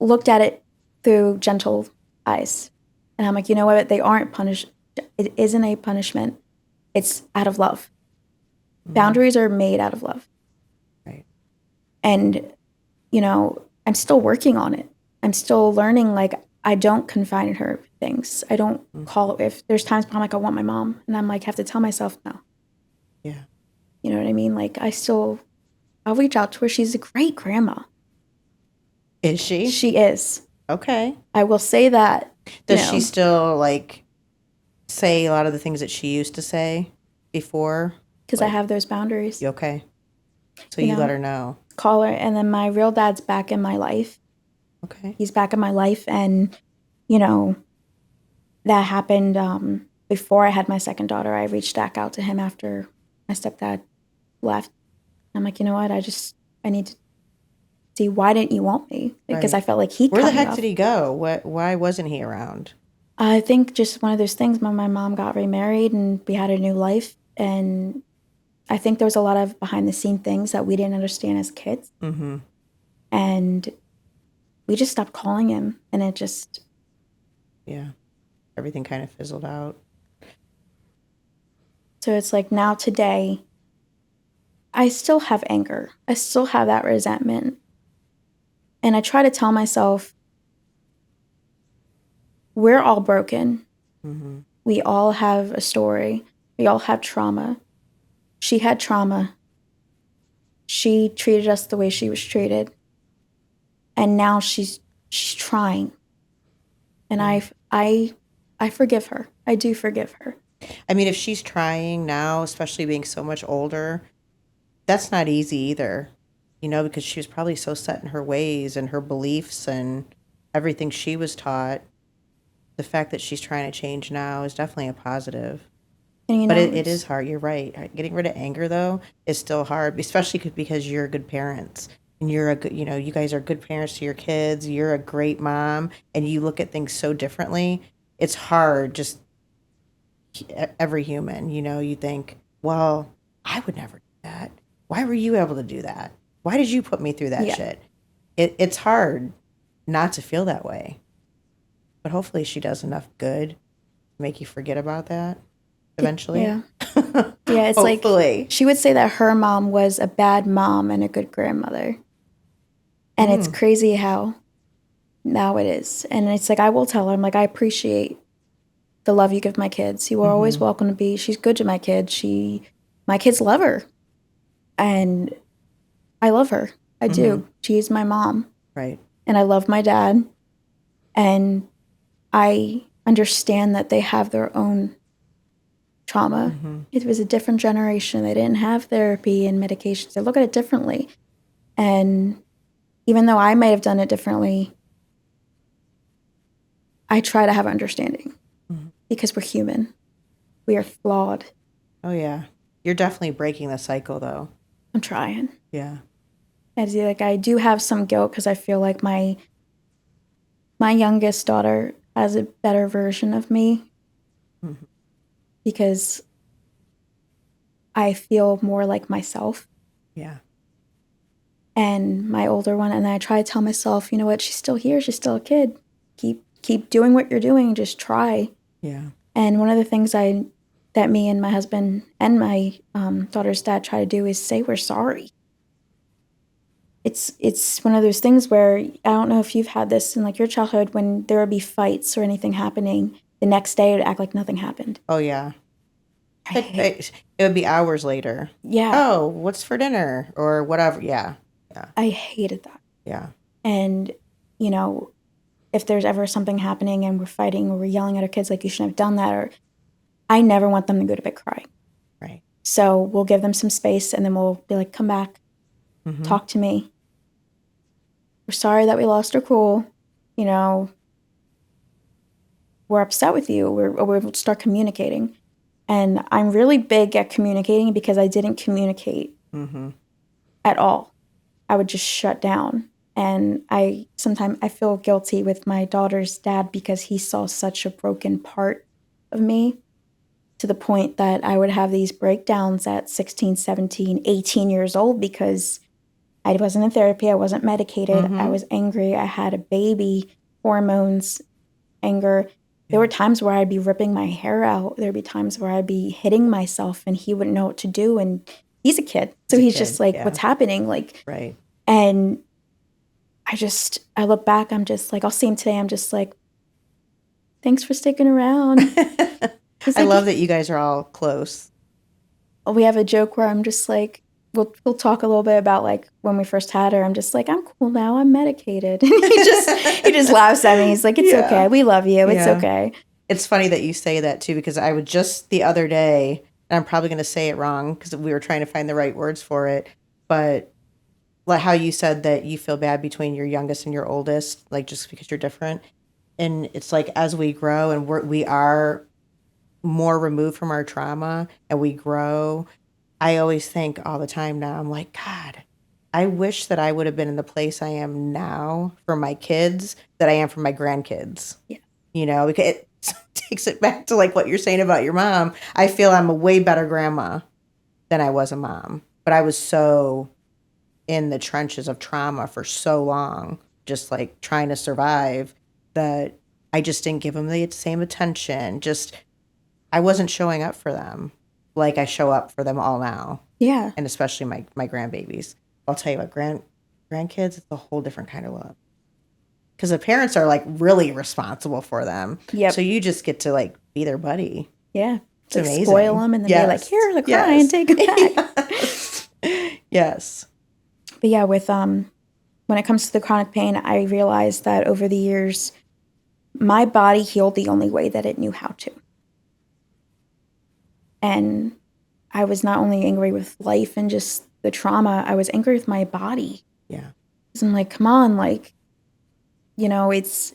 looked at it through gentle eyes. And I'm like, you know what? They aren't punished. It isn't a punishment. It's out of love. Mm-hmm. Boundaries are made out of love. Right. And, you know, I'm still working on it. I'm still learning, like, I don't confide in her things. I don't call it. If there's times where I'm like, I want my mom. And I'm like, have to tell myself no. Yeah. You know what I mean? Like, I'll reach out to her. She's a great grandma. Is she? She is. Okay. I will say that. Does she still, like, say a lot of the things that she used to say before? Because I have those boundaries. Okay. So you let her know. Call her. And then my real dad's back in my life. Okay. He's back in my life. And, you know, that happened before I had my second daughter. I reached back out to him after my stepdad left. I'm like, you know what? I need to see, why didn't you want me? Because I felt like he Where cut the heck me off. did he go? Why wasn't he around? I think just one of those things. My mom got remarried and we had a new life. And I think there was a lot of behind the scene things that we didn't understand as kids. Mm-hmm. And we just stopped calling him. And it just... Yeah. Everything kind of fizzled out. So it's like now today, I still have anger. I still have that resentment. And I try to tell myself, we're all broken. Mm-hmm. We all have a story. We all have trauma. She had trauma. She treated us the way she was treated. And now she's trying. And I forgive her. I do forgive her. I mean, if she's trying now, especially being so much older, that's not easy either, you know, because she was probably so set in her ways and her beliefs and everything she was taught. The fact that she's trying to change now is definitely a positive. And, but it is hard. You're right. Getting rid of anger, though, is still hard, especially because you're good parents. And you're a good, you know, you guys are good parents to your kids. You're a great mom, and you look at things so differently. It's hard, just every human, you know, you think, well, I would never do that. Why were you able to do that? Why did you put me through that shit? It's hard not to feel that way. But hopefully she does enough good to make you forget about that eventually. Yeah. Yeah, it's hopefully. Like she would say that her mom was a bad mom and a good grandmother. And it's crazy how now it is. And it's like, I will tell her, I'm like, I appreciate the love you give my kids. You are always welcome to be. She's good to my kids. My kids love her. And I love her. I do. She's my mom. Right. And I love my dad. And I understand that they have their own trauma. It was a different generation. They didn't have therapy and medications. They look at it differently. And even though I might have done it differently, I try to have understanding because we're human. We are flawed. Oh, yeah. You're definitely breaking the cycle, though. I'm trying. Yeah. I do have some guilt because I feel like my youngest daughter, as a better version of me because I feel more like myself. Yeah. And my older one, and I try to tell myself, you know what, she's still here, she's still a kid. Keep doing what you're doing, just try. Yeah. And one of the things that me and my husband and my daughter's dad try to do is say we're sorry. It's one of those things where I don't know if you've had this in like your childhood when there would be fights or anything happening, the next day it would act like nothing happened. Oh, yeah. It would be hours later. Yeah. Oh, what's for dinner or whatever. Yeah. Yeah. I hated that. Yeah. And, you know, if there's ever something happening and we're fighting or we're yelling at our kids like you shouldn't have done that, or I never want them to go to bed crying. Right. So we'll give them some space and then we'll be like, come back, talk to me. We're sorry that we lost our cool. You know, we're upset with you. We'll start communicating. And I'm really big at communicating because I didn't communicate at all. I would just shut down. And sometimes I feel guilty with my daughter's dad because he saw such a broken part of me to the point that I would have these breakdowns at 16, 17, 18 years old because I wasn't in therapy. I wasn't medicated. I was angry. I had a baby, hormones, anger. There were times where I'd be ripping my hair out. There'd be times where I'd be hitting myself and he wouldn't know what to do. And he's a kid. So he's just like, what's happening? Like, right. And I look back, I'm just like, I'll see him today. I'm just like, thanks for sticking around. I love that you guys are all close. We have a joke where I'm just like, we'll talk a little bit about like when we first had her. I'm just like, I'm cool now. I'm medicated. And he just laughs at me. He's like, it's okay. We love you. It's okay. It's funny that you say that too, because I would just the other day, and I'm probably going to say it wrong because we were trying to find the right words for it, but like how you said that you feel bad between your youngest and your oldest, like just because you're different. And it's like as we grow and we are more removed from our trauma and we grow, I always think all the time now, I'm like, God, I wish that I would have been in the place I am now for my kids that I am for my grandkids. Yeah. You know, because it takes it back to like what you're saying about your mom. I feel I'm a way better grandma than I was a mom, but I was so in the trenches of trauma for so long, just like trying to survive, that I just didn't give them the same attention. I wasn't showing up for them like I show up for them all now. Yeah. And especially my grandbabies. I'll tell you what, grandkids, it's a whole different kind of love. Because the parents are like really responsible for them. Yep. So you just get to like be their buddy. Yeah. It's like amazing. Spoil them and then they're like, here, they're crying, take them back. Yes. But yeah, with when it comes to the chronic pain, I realized that over the years, my body healed the only way that it knew how to. And I was not only angry with life and just the trauma, I was angry with my body. Yeah. Because I'm like, come on, like, you know, it's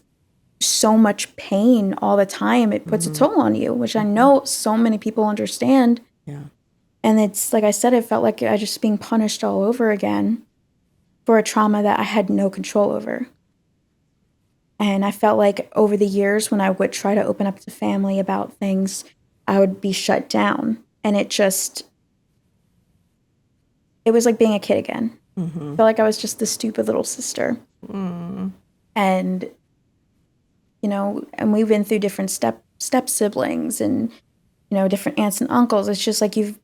so much pain all the time. It puts a toll on you, which I know so many people understand. Yeah. And it's, like I said, it felt like I just being punished all over again for a trauma that I had no control over. And I felt like over the years when I would try to open up to family about things, I would be shut down. And it was like being a kid again. I felt like I was just the stupid little sister. And, you know, and we've been through different step siblings and, you know, different aunts and uncles. It's just like you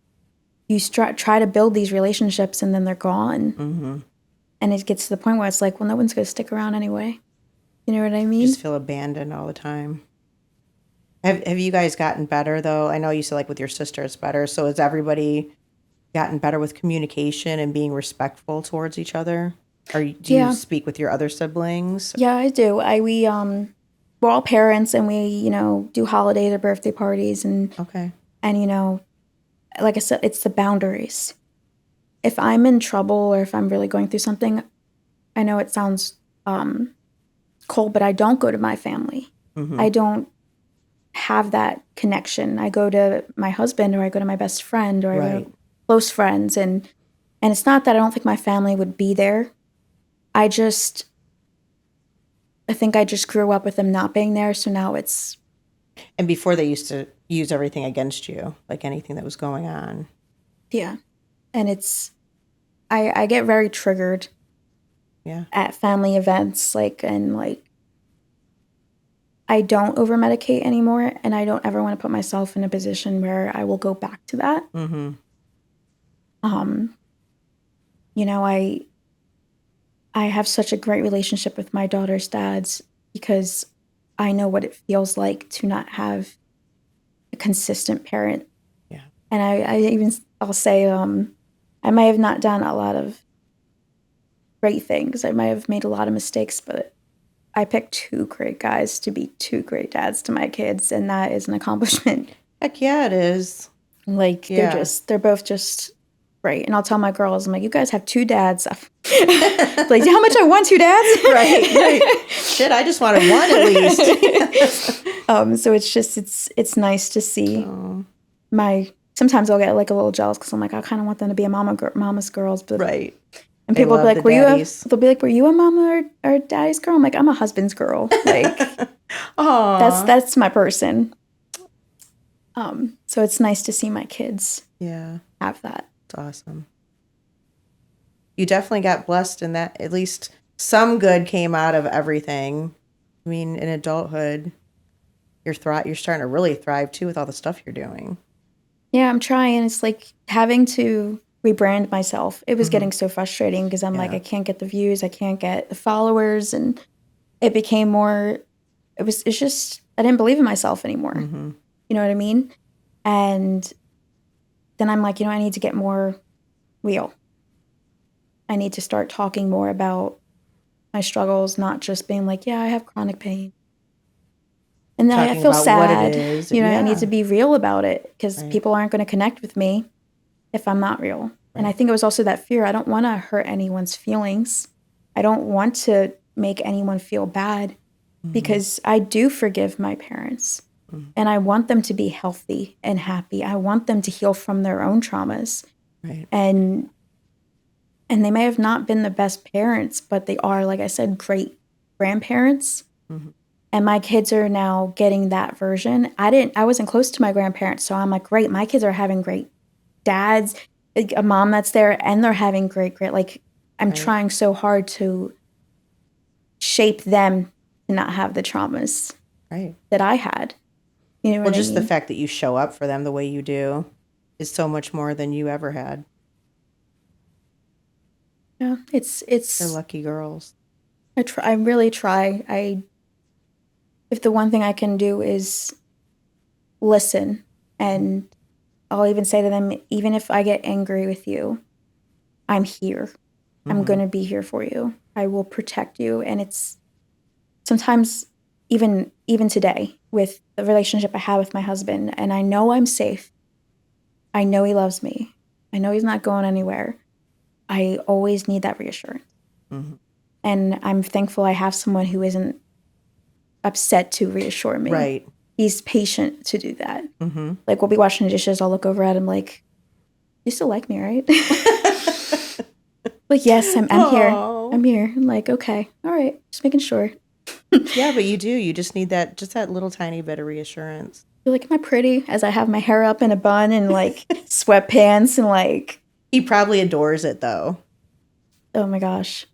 try to build these relationships and then they're gone. And it gets to the point where it's like, well, no one's going to stick around anyway. You know what I mean? Just feel abandoned all the time. Have you guys gotten better, though? I know you said, like, with your sister, it's better. So has everybody gotten better with communication and being respectful towards each other? Or do you speak with your other siblings? Yeah, I do. We're all parents and we, you know, do holidays or birthday parties. And, you know, like I said, it's the boundaries. If I'm in trouble or if I'm really going through something, I know it sounds cold, but I don't go to my family. I don't have that connection. I go to my husband or I go to my best friend or I go to close friends. And it's not that I don't think my family would be there. I think I just grew up with them not being there. So now it's, And before they used to use everything against you, like anything that was going on. yeah. And it's, I get very triggered Yeah. at family events, like, and like, I don't over medicate anymore, and I don't ever want to put myself in a position where I will go back to that. Mm-hmm. You know, I have such a great relationship with my daughter's dads because I know what it feels like to not have a consistent parent. Yeah. And I'll say, I might have not done a lot of great things. I might have made a lot of mistakes, but I picked two great guys to be two great dads to my kids, and that is an accomplishment. Heck yeah, it is. Like, Yeah. they're both just great. And I'll tell my girls, I'm like, you guys have two dads. Like, how much I want two dads? Right. Shit, I just wanted one at least. So it's just, it's nice to see sometimes I'll get like a little jealous because I'm like, I kind of want them to be a mama's girls. But Right. And They people will be love like, the daddies. they'll be like, were you a mama or daddy's girl? I'm like, I'm a husband's girl. Like, Aww. that's my person. So it's nice to see my kids have that. It's awesome. You definitely got blessed in that. At least some good came out of everything. I mean, in adulthood, you're starting to really thrive too with all the stuff you're doing. Yeah, I'm trying. It's like having to rebrand myself. It was getting so frustrating because I'm like, I can't get the views, I can't get the followers, and it became more. It's just I didn't believe in myself anymore. Mm-hmm. You know what I mean? And then I'm like, I need to get more real. I need to start talking more about my struggles, not just being like, yeah, I have chronic pain. And then I Talking feel about sad. what it is. I need to be real about it because people aren't going to connect with me if I'm not real. Right. And I think it was also that fear. I don't want to hurt anyone's feelings. I don't want to make anyone feel bad because I do forgive my parents. And I want them to be healthy and happy. I want them to heal from their own traumas. Right. And they may have not been the best parents, but they are, like I said, great grandparents. Mm-hmm. And my kids are now getting that version. I wasn't close to my grandparents, so I'm like, great, my kids are having great dads, a mom that's there, and they're having great, like, I'm trying so hard to shape them to not have the traumas that I had. You know what I mean? The fact that you show up for them the way you do is so much more than you ever had. Yeah, it's They're lucky girls. I really try. If the one thing I can do is listen, and I'll even say to them, even if I get angry with you, I'm here. Mm-hmm. I'm going to be here for you. I will protect you. And it's sometimes even today with the relationship I have with my husband, and I know I'm safe. I know he loves me. I know he's not going anywhere. I always need that reassurance. Mm-hmm. And I'm thankful I have someone who isn't upset to reassure me. Right. He's patient to do that. Mm-hmm. Like, we'll be washing the dishes. I'll look over at him like, you still like me, right? Like, yes, I'm here. I'm here. I'm like, okay. All right. Just making sure. Yeah, but you do. You just need that little tiny bit of reassurance. You're like, am I pretty? As I have my hair up in a bun and like sweatpants and like. He probably adores it though. Oh my gosh.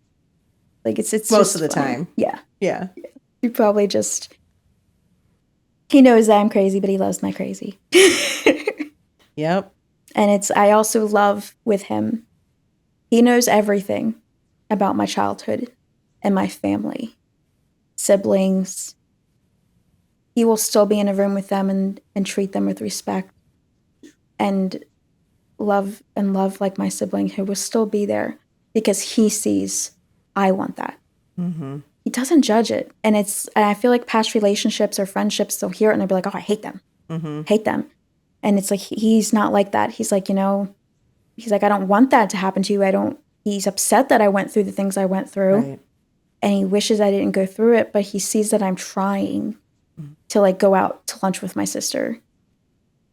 Like it's most of the time. Yeah. Yeah. He probably he knows that I'm crazy, but he loves my crazy. Yep. And I also love with him. He knows everything about my childhood and my family, siblings. He will still be in a room with them and treat them with respect and love like my sibling who will still be there because he sees I want that. Mm-hmm. He doesn't judge it. And I feel like past relationships or friendships, they'll hear it and they'll be like, oh, I hate them. Mm-hmm. Hate them. And it's like, he's not like that. He's like, he's like, I don't want that to happen to you. He's upset that I went through the things I went through. Right. And he wishes I didn't go through it, but he sees that I'm trying to like go out to lunch with my sister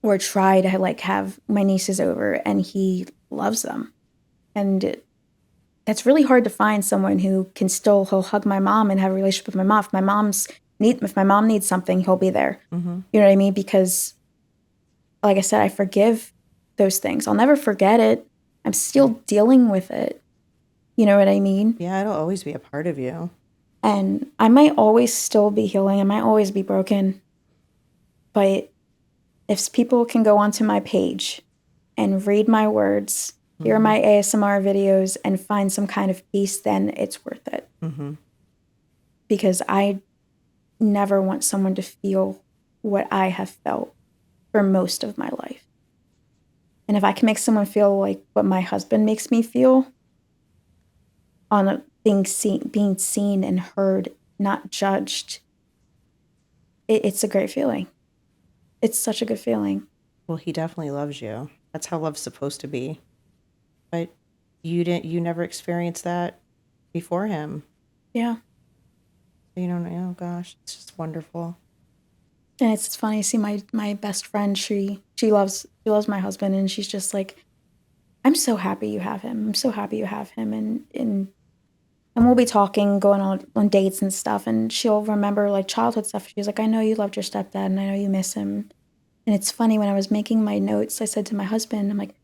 or try to like have my nieces over, and he loves them. And It's really hard to find someone who can still, he'll hug my mom and have a relationship with my mom. If my mom needs something, he'll be there. Mm-hmm. You know what I mean? Because, like I said, I forgive those things. I'll never forget it. I'm still dealing with it. You know what I mean? Yeah, it'll always be a part of you. And I might always still be healing. I might always be broken. But if people can go onto my page and read my words, hear my ASMR videos, and find some kind of peace, then it's worth it. Mm-hmm. Because I never want someone to feel what I have felt for most of my life. And if I can make someone feel like what my husband makes me feel, being seen and heard, not judged, it's a great feeling. It's such a good feeling. Well, he definitely loves you. That's how love's supposed to be. But you never experienced that before him. Yeah. You don't know. Oh gosh, it's just wonderful. And it's funny to see my best friend, she loves my husband, and she's just like, I'm so happy you have him. I'm so happy you have him. And we'll be talking, going on dates and stuff, and she'll remember like childhood stuff. She's like, I know you loved your stepdad and I know you miss him. And it's funny, when I was making my notes, I said to my husband, I'm like,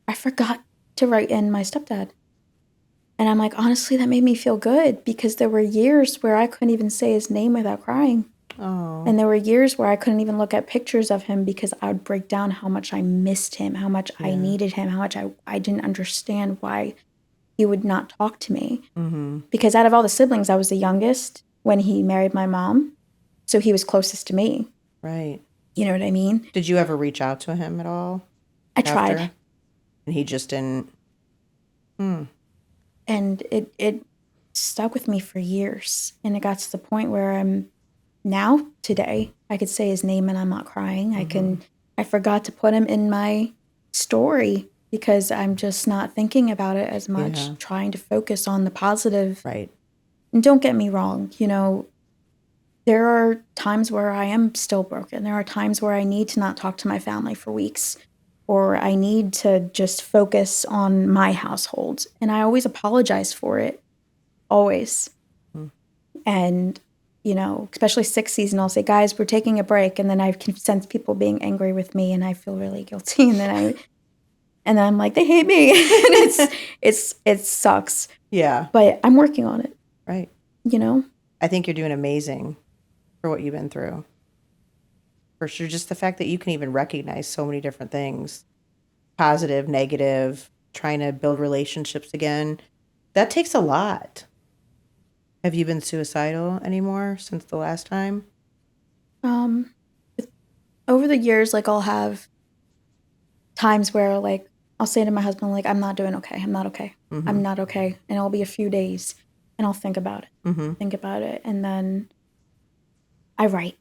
I forgot to write in my stepdad. And I'm like, honestly, that made me feel good, because there were years where I couldn't even say his name without crying. Oh. And there were years where I couldn't even look at pictures of him, because I would break down how much I missed him, how much I needed him, how much I didn't understand why he would not talk to me. Mm-hmm. Because out of all the siblings, I was the youngest when he married my mom. So he was closest to me. Right. You know what I mean? Did you ever reach out to him at all? I tried. And he just didn't. And it stuck with me for years. And it got to the point where I'm now, today, I could say his name and I'm not crying. I forgot to put him in my story because I'm just not thinking about it as much, trying to focus on the positive. Right. And don't get me wrong, there are times where I am still broken. There are times where I need to not talk to my family for weeks, or I need to just focus on my household. And I always apologize for it. Always. And, especially sick season, I'll say, guys, we're taking a break. And then I can sense people being angry with me and I feel really guilty. And then I'm like, they hate me. And it sucks. Yeah. But I'm working on it. Right. I think you're doing amazing for what you've been through. For sure. Just the fact that you can even recognize so many different things, positive, negative, trying to build relationships again. That takes a lot. Have you been suicidal anymore since the last time? Over the years, I'll have times where I'll say to my husband, I'm not doing okay. I'm not okay. Mm-hmm. I'm not okay. And it'll be a few days and I'll think about it. Mm-hmm. Think about it. And then I write.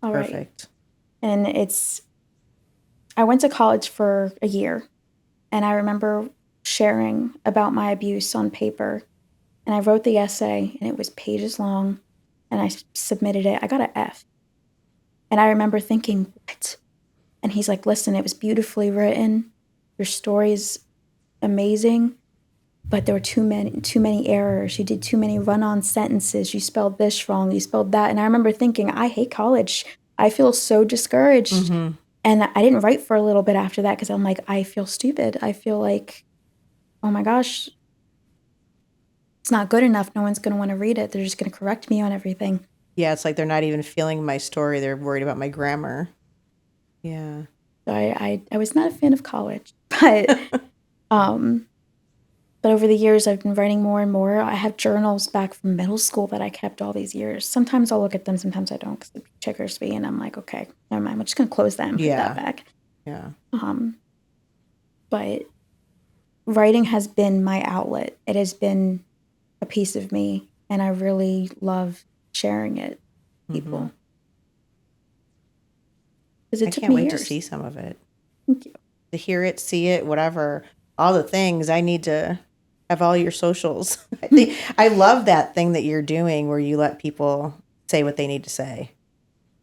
All right. Perfect. And I went to college for a year, and I remember sharing about my abuse on paper, and I wrote the essay, and it was pages long, and I submitted it. I got an F. And I remember thinking, what? And he's like, listen, it was beautifully written. Your story's amazing, but there were too many errors. You did too many run-on sentences. You spelled this wrong. You spelled that. And I remember thinking, I hate college. I feel so discouraged. Mm-hmm. And I didn't write for a little bit after that because I'm like, I feel stupid. I feel like, oh my gosh, it's not good enough. No one's going to want to read it. They're just going to correct me on everything. Yeah, it's like they're not even feeling my story. They're worried about my grammar. Yeah. So I was not a fan of college, but but over the years I've been writing more and more. I have journals back from middle school that I kept all these years. Sometimes I'll look at them, sometimes I don't, because it triggers me, and I'm like, okay, never mind. I'm just gonna close that and put that back. Yeah. But writing has been my outlet. It has been a piece of me, and I really love sharing it with people. I can't wait to see some of it. Thank you. To hear it, see it, whatever, all the things. I need to have all your socials. I love that thing that you're doing where you let people say what they need to say.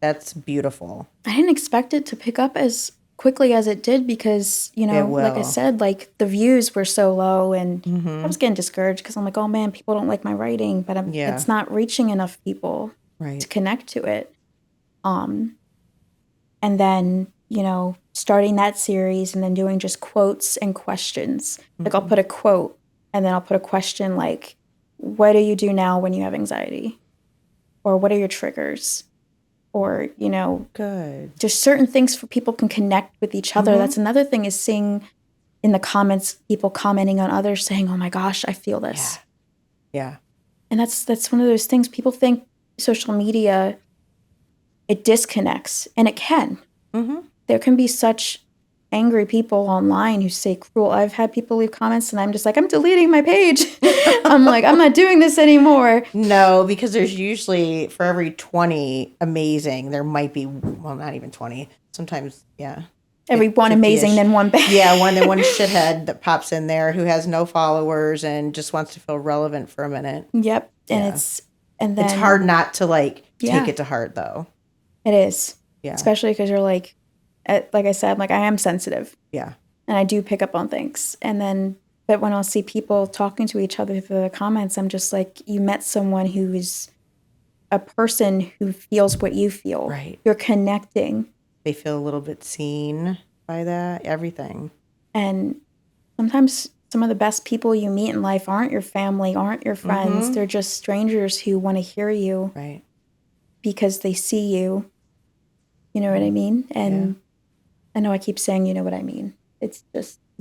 That's beautiful. I didn't expect it to pick up as quickly as it did because, you know, like I will. said, like the views were so low and Mm-hmm. I was getting discouraged because I'm like, oh man, people don't like my writing, but Yeah. it's not reaching enough people to Right. connect to it. And then, you know, starting that series and then doing just quotes and questions. Like I'll put a quote and then I'll put a question like, what do you do now when you have anxiety? Or what are your triggers? Or, you know, Good. just certain things for people can connect with each other. That's another thing is seeing in the comments, people commenting on others saying, oh my gosh, I feel this. Yeah. And that's one of those things people think social media, it disconnects, and it can. There can be such angry people online who say cruel. I've had people leave comments and I'm just like, I'm deleting my page. I'm like, I'm not doing this anymore. No, because there's usually for every 20 amazing, there might be, well, not even 20. Sometimes, yeah. Every one 50-ish. amazing, then one bad. Yeah, one shithead that pops in there who has no followers and just wants to feel relevant for a minute. Yep. And Yeah. and then It's hard not to like Yeah. take it to heart though. it is. Yeah. Especially because you're like I said, I'm like, I am sensitive. Yeah. And I do pick up on things. And then, but when I'll see people talking to each other through the comments, I'm just like, you met someone who is a person who feels what you feel. Right. You're connecting. They feel a little bit seen by that, everything. And sometimes some of the best people you meet in life aren't your family, aren't your friends. They're just strangers who want to hear you Right. because they see you. You know what I mean? And I know I keep saying, you know what I mean. It's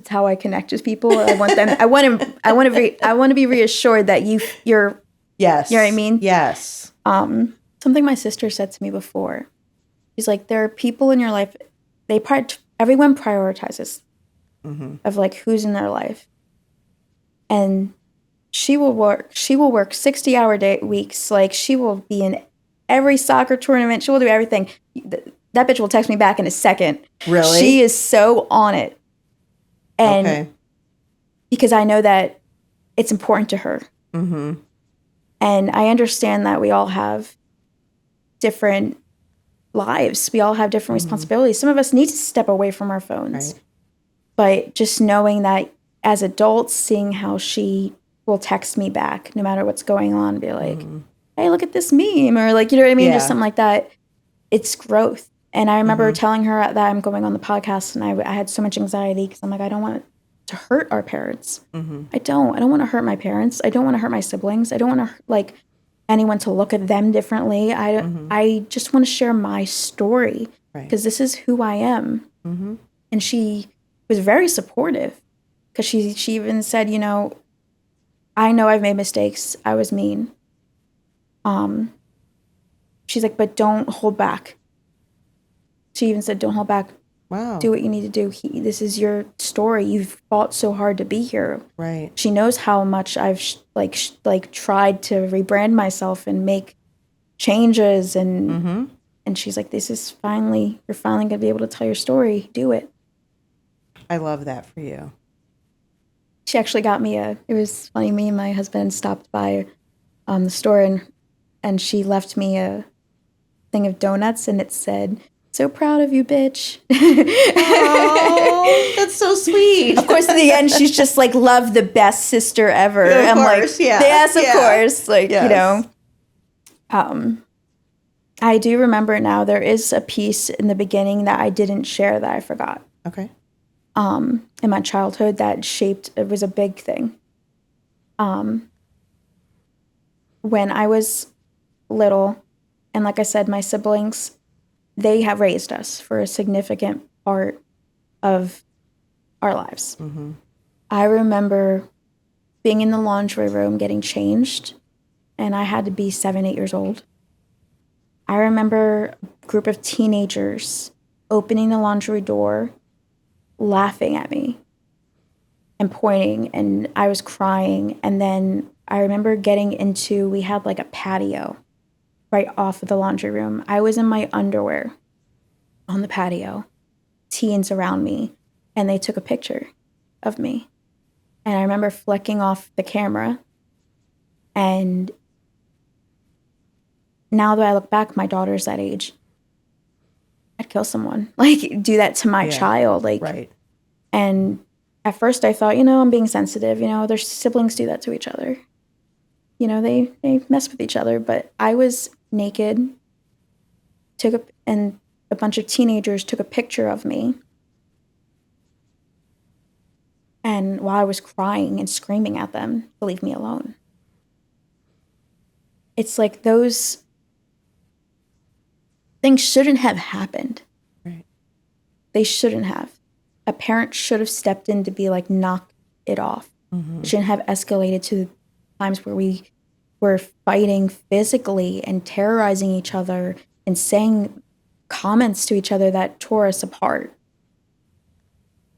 how I connect with people. I want them. I want to be reassured that you're. Yes. You know what I mean? Yes. Something my sister said to me before. She's like, there are people in your life. Everyone prioritizes of like who's in their life, and she will work 60-hour weeks. Like she will be in every soccer tournament. She will do everything. That bitch will text me back in a second. Really? She is so on it. And because I know that it's important to her. And I understand that we all have different lives. We all have different responsibilities. Some of us need to step away from our phones. Right. But just knowing that as adults, seeing how she will text me back no matter what's going on, be like, hey, look at this meme, or like, you know what I mean? Yeah. Just something like that. It's growth. And I remember telling her that I'm going on the podcast and I had so much anxiety because I'm like, I don't want to hurt our parents. I don't want to hurt my parents. I don't want to hurt my siblings. I don't want to like anyone to look at them differently. I just want to share my story because this is who I am. And she was very supportive because she even said, you know I've made mistakes. I was mean. She's like, but don't hold back. She even said, don't hold back. Wow. Do what you need to do. This is your story. You've fought so hard to be here. Right. She knows how much I've tried to rebrand myself and make changes. And she's like, you're finally going to be able to tell your story. Do it. I love that for you. She actually got me it was funny, me and my husband stopped by the store and she left me a thing of donuts and it said, so proud of you, bitch. Oh, that's so sweet. Of course, in the end, she's just like, love the best sister ever. Of I'm course, like, yeah. yes, of Yeah. course. Like, Yes. you know. I do remember now there is a piece in the beginning that I didn't share that I forgot. Okay. In my childhood that it was a big thing. When I was little, and like I said, my siblings, they have raised us for a significant part of our lives. I remember being in the laundry room getting changed, and I had to be 7, 8 years old. I remember a group of teenagers opening the laundry door, laughing at me and pointing, and I was crying. And then I remember we had like a patio right off of the laundry room. I was in my underwear on the patio, teens around me, and they took a picture of me. And I remember flicking off the camera. And now that I look back, my daughter's that age. I'd kill someone, like do that to my child, like, right. And at first I thought, I'm being sensitive, their siblings do that to each other. They mess with each other, but I was naked, and a bunch of teenagers took a picture of me. And while I was crying and screaming at them to leave me alone. It's like those things shouldn't have happened. Right. They shouldn't have. A parent should have stepped in to be like, knock it off. It shouldn't have escalated to times where we were fighting physically and terrorizing each other and saying comments to each other that tore us apart.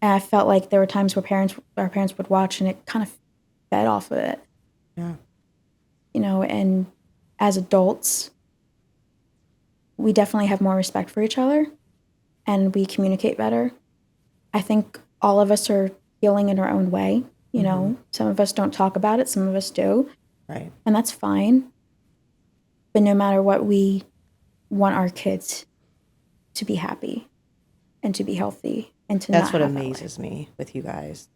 And I felt like there were times where our parents would watch and it kind of fed off of it. Yeah. And as adults, we definitely have more respect for each other and we communicate better. I think all of us are healing in our own way. Some of us don't talk about it, some of us do. Right. And that's fine. But no matter what, we want our kids to be happy and to be healthy and to That's not what have amazes me with you guys.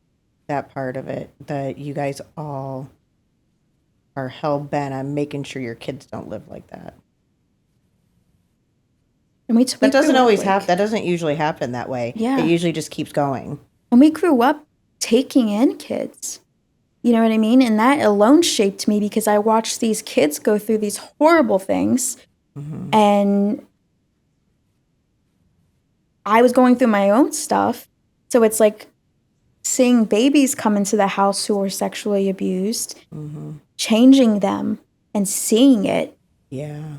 That part of it, that you guys all are hell bent on making sure your kids don't live like that. And that doesn't always happen. That doesn't usually happen that way. Yeah. It usually just keeps going. And we grew up taking in kids. You know what I mean? And that alone shaped me because I watched these kids go through these horrible things. And I was going through my own stuff. So it's like seeing babies come into the house who were sexually abused, changing them and seeing it. Yeah.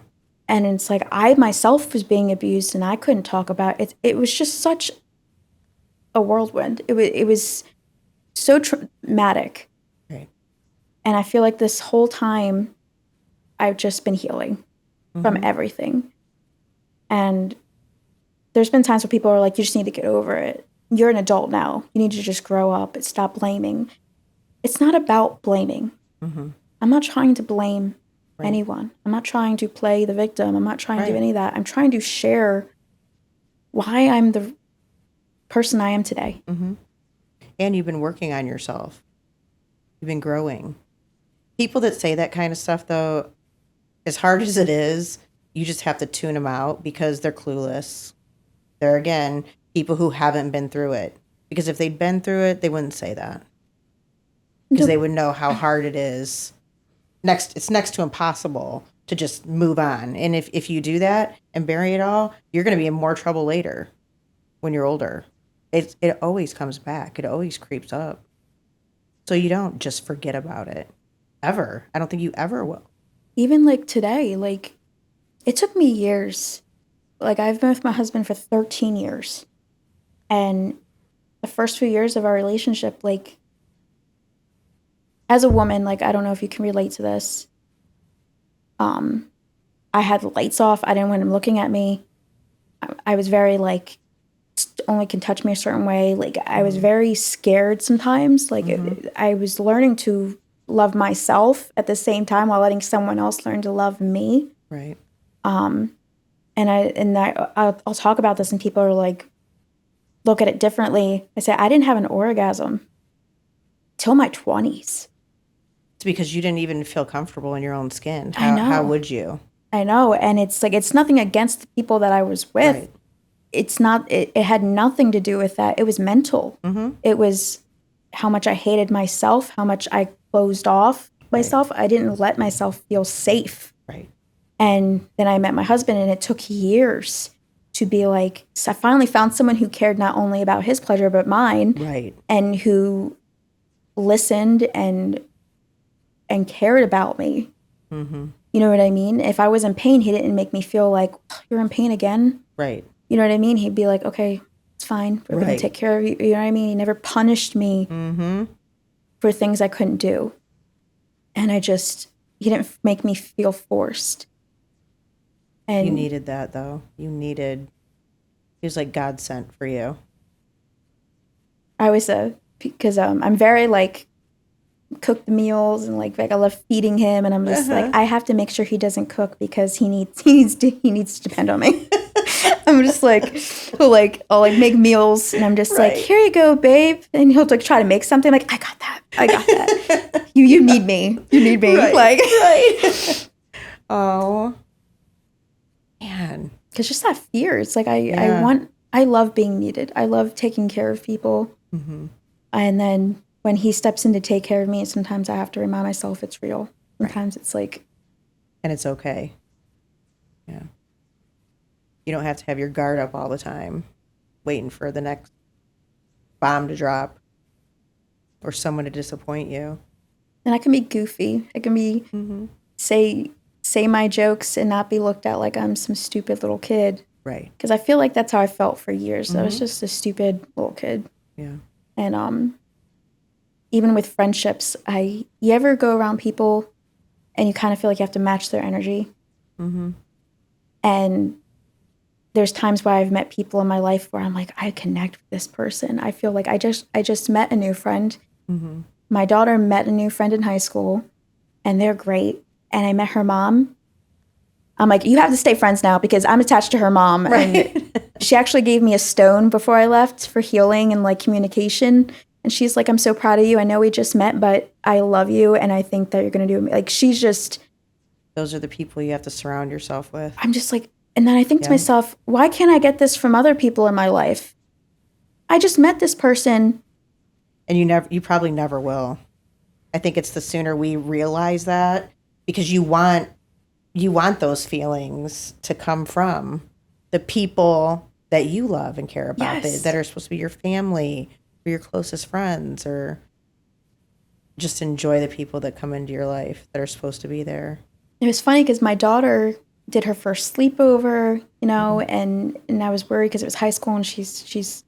And it's like I myself was being abused and I couldn't talk about it. It was just such a whirlwind. It was so traumatic. Right. And I feel like this whole time I've just been healing from everything. And there's been times where people are like, you just need to get over it. You're an adult now. You need to just grow up and stop blaming. It's not about blaming. I'm not trying to blame anyone. I'm not trying to play the victim. I'm not trying to do any of that. I'm trying to share why I'm the person I am today. And you've been working on yourself. You've been growing. People that say that kind of stuff, though, as hard as it is, you just have to tune them out because they're clueless. They're, again, people who haven't been through it. Because if they'd been through it, they wouldn't say that. Because they would know how hard it is. It's next to impossible to just move on. And if you do that and bury it all, you're going to be in more trouble later when you're older. It always comes back. It always creeps up. So you don't just forget about it. Ever. I don't think you ever will. Even like today, like it took me years. Like I've been with my husband for 13 years. And the first few years of our relationship, like as a woman, like I don't know if you can relate to this. I had the lights off. I didn't want him looking at me. I was very like, only can touch me a certain way. Like I was very scared sometimes. Like I was learning to love myself at the same time while letting someone else learn to love me. Right. And I'll talk about this and people are like, look at it differently. I say, I didn't have an orgasm till my 20s. It's because you didn't even feel comfortable in your own skin. I know. How would you? I know. And it's like, it's nothing against the people that I was with. Right. It's not, it had nothing to do with that. It was mental. It was how much I hated myself, how much I closed off myself. I didn't let myself feel safe. Right. And then I met my husband and it took years to be like, so I finally found someone who cared not only about his pleasure, but mine. Right. And who listened and cared about me. You know what I mean? If I was in pain, he didn't make me feel like, you're in pain again? Right. You know what I mean? He'd be like, okay, it's fine. We're going to take care of you. You know what I mean? He never punished me for things I couldn't do. And he didn't make me feel forced. And you needed that, though. He was like God sent for you. I was because I'm very like, cook the meals and like I love feeding him. And I'm just like, I have to make sure he doesn't cook because he needs to depend on me. I'm just like, I'll like make meals, and I'm just like, here you go, babe. And he'll like try to make something. Like, I got that. You need me. Right, Like, right. Oh, man. because just that fear. It's like I love being needed. I love taking care of people. Mm-hmm. And then when he steps in to take care of me, sometimes I have to remind myself it's real. Sometimes it's like, And it's okay. Yeah. You don't have to have your guard up all the time, waiting for the next bomb to drop or someone to disappoint you. and I can be goofy. I can be say my jokes and not be looked at like I'm some stupid little kid. Right. Because I feel like that's how I felt for years. I was just a stupid little kid. Yeah. And even with friendships, you ever go around people and you kind of feel like you have to match their energy. Mm-hmm. And there's times where I've met people in my life where I'm like, I connect with this person. I feel like I just met a new friend. Mm-hmm. My daughter met a new friend in high school, and they're great. And I met her mom. I'm like, you have to stay friends now because I'm attached to her mom. Right. And she actually gave me a stone before I left for healing and like communication. And she's like, I'm so proud of you. I know we just met, but I love you. And I think that you're going to do, like, she's just. Those are the people you have to surround yourself with. I'm just like, and then I think to myself, why can't I get this from other people in my life? I just met this person. And you probably never will. I think it's the sooner we realize that, because you want those feelings to come from the people that you love and care about, Yes. that are supposed to be your family or your closest friends, or just enjoy the people that come into your life that are supposed to be there. It was funny because my daughter did her first sleepover, you know, and I was worried because it was high school and she has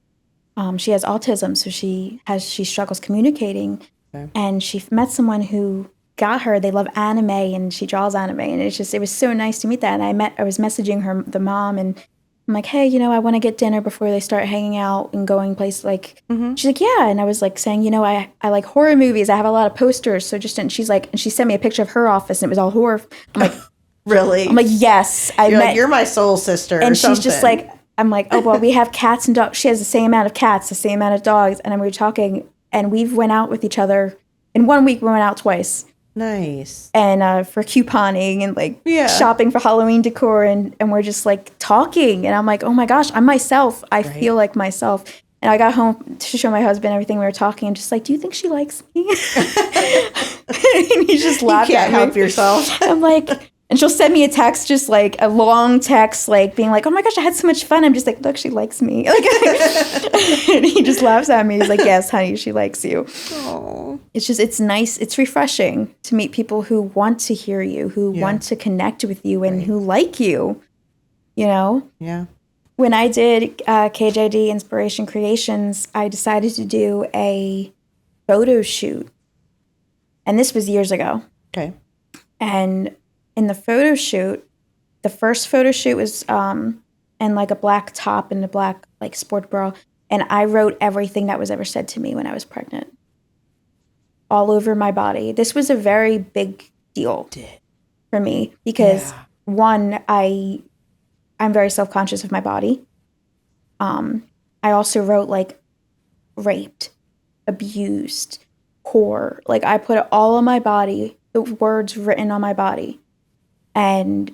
autism, so she struggles communicating. Okay. And she met someone who got her. They love anime, and she draws anime, and it was so nice to meet that. And I was messaging the mom, and I'm like, hey, you know, I want to get dinner before they start hanging out and going places. Like, she's like, yeah. And I was like saying, you know, I like horror movies. I have a lot of posters. So and she's like, and she sent me a picture of her office, and it was all horror. I'm like, Really? I'm like, yes. You're my soul sister. And or she's just something. like, I'm like, oh, well, we have cats and dogs. She has the same amount of cats, the same amount of dogs. And then we were talking, and we've went out with each other. In 1 week, we went out twice. Nice. And for couponing and like Yeah. shopping for Halloween decor. And we're just like talking. And I'm like, oh my gosh, I'm myself. I feel like myself. And I got home to show my husband everything we were talking. And just like, do you think she likes me? And he just laughed You at can't me. help yourself. I'm like, and she'll send me a text, just like a long text, like being like, oh my gosh, I had so much fun. I'm just like, look, she likes me. Like, and he just laughs at me. He's like, yes, honey, she likes you. Oh. It's nice. It's refreshing to meet people who want to hear you, who want to connect with you, and who like you, you know? Yeah. When I did KJD Inspiration Creations, I decided to do a photo shoot. And this was years ago. Okay. And in the photo shoot, the first photo shoot was in like a black top and a black like sport bra. And I wrote everything that was ever said to me when I was pregnant all over my body. This was a very big deal for me because one, I'm very self-conscious of my body. I also wrote like raped, abused, poor. Like I put it all on my body, the words written on my body. And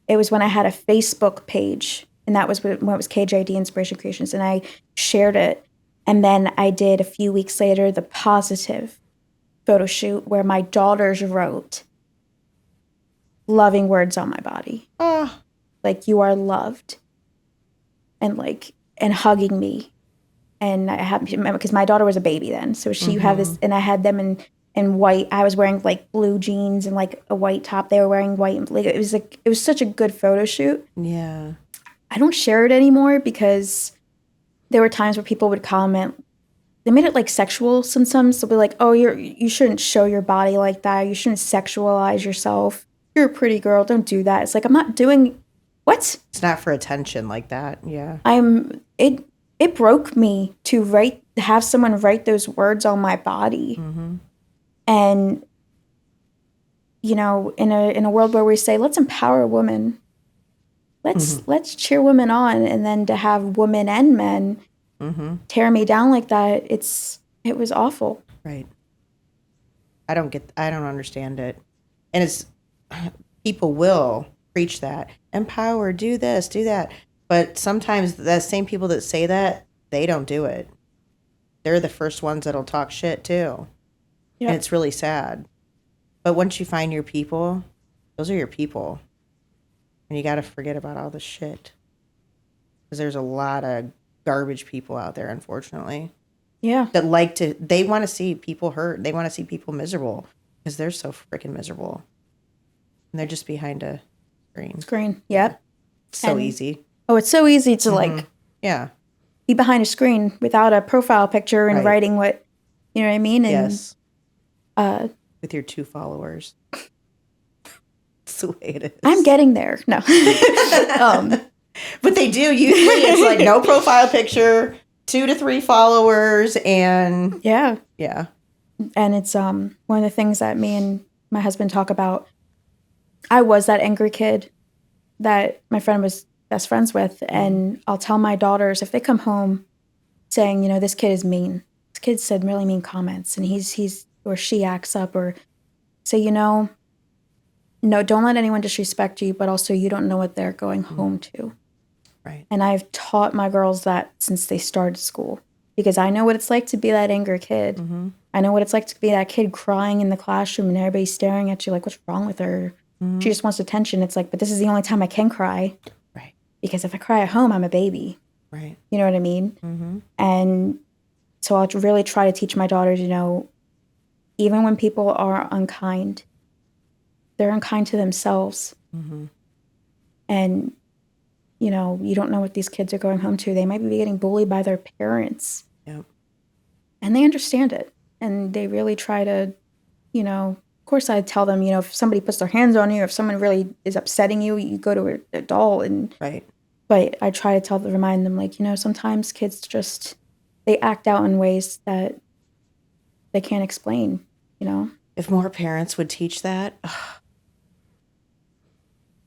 it was when I had a Facebook page, and that was when it was KJD Inspiration Creations, and I shared it. And then I did a few weeks later the positive photo shoot where my daughters wrote loving words on my body. Oh. Like, you are loved, and like, and hugging me. And I had, because my daughter was a baby then, so she had this, and I had them in white. I was wearing like blue jeans and like a white top. They were wearing white, and like it was such a good photo shoot. Yeah. I don't share it anymore because there were times where people would comment. They made it like sexual sometimes. They'll be like, "Oh, you shouldn't show your body like that. You shouldn't sexualize yourself. You're a pretty girl. Don't do that." It's like, I'm not doing what? It's not for attention like that. Yeah. It broke me to have someone write those words on my body. Mm-hmm. And, you know, in a world where we say, let's empower women, let's cheer women on, and then to have women and men tear me down like that, it was awful. Right. I don't understand it. And it's, people will preach that, empower, do this, do that. But sometimes the same people that say that, they don't do it. They're the first ones that'll talk shit too. Yep. And it's really sad. But once you find your people, those are your people. And you got to forget about all the shit. Because there's a lot of garbage people out there, unfortunately. Yeah. That they want to see people hurt. They want to see people miserable because they're so freaking miserable. And they're just behind a screen. Yep. So easy. Oh, it's so easy to like be behind a screen without a profile picture and writing what, you know what I mean? And, yes. With your 2 followers. That's the way it is. I'm getting there. No. But they do usually. It's like no profile picture, 2 to 3 followers, and yeah. And it's one of the things that me and my husband talk about. I was that angry kid that my friend was best friends with, and I'll tell my daughters if they come home saying, this kid is mean. This kid said really mean comments, and he's or she acts up, or say, no, don't let anyone disrespect you, but also you don't know what they're going home to. Right. And I've taught my girls that since they started school, because I know what it's like to be that angry kid. Mm-hmm. I know what it's like to be that kid crying in the classroom and everybody's staring at you like, what's wrong with her? Mm-hmm. She just wants attention. It's like, but this is the only time I can cry. Right. Because if I cry at home, I'm a baby. Right. You know what I mean? Mm-hmm. And so I'll really try to teach my daughters, even when people are unkind, they're unkind to themselves. Mm-hmm. And, you don't know what these kids are going home to. They might be getting bullied by their parents. Yep. And they understand it. And they really try to, of course I tell them, if somebody puts their hands on you, if someone really is upsetting you, you go to an adult. And right. But I try to remind them, like, sometimes kids just, they act out in ways that they can't explain, If more parents would teach that,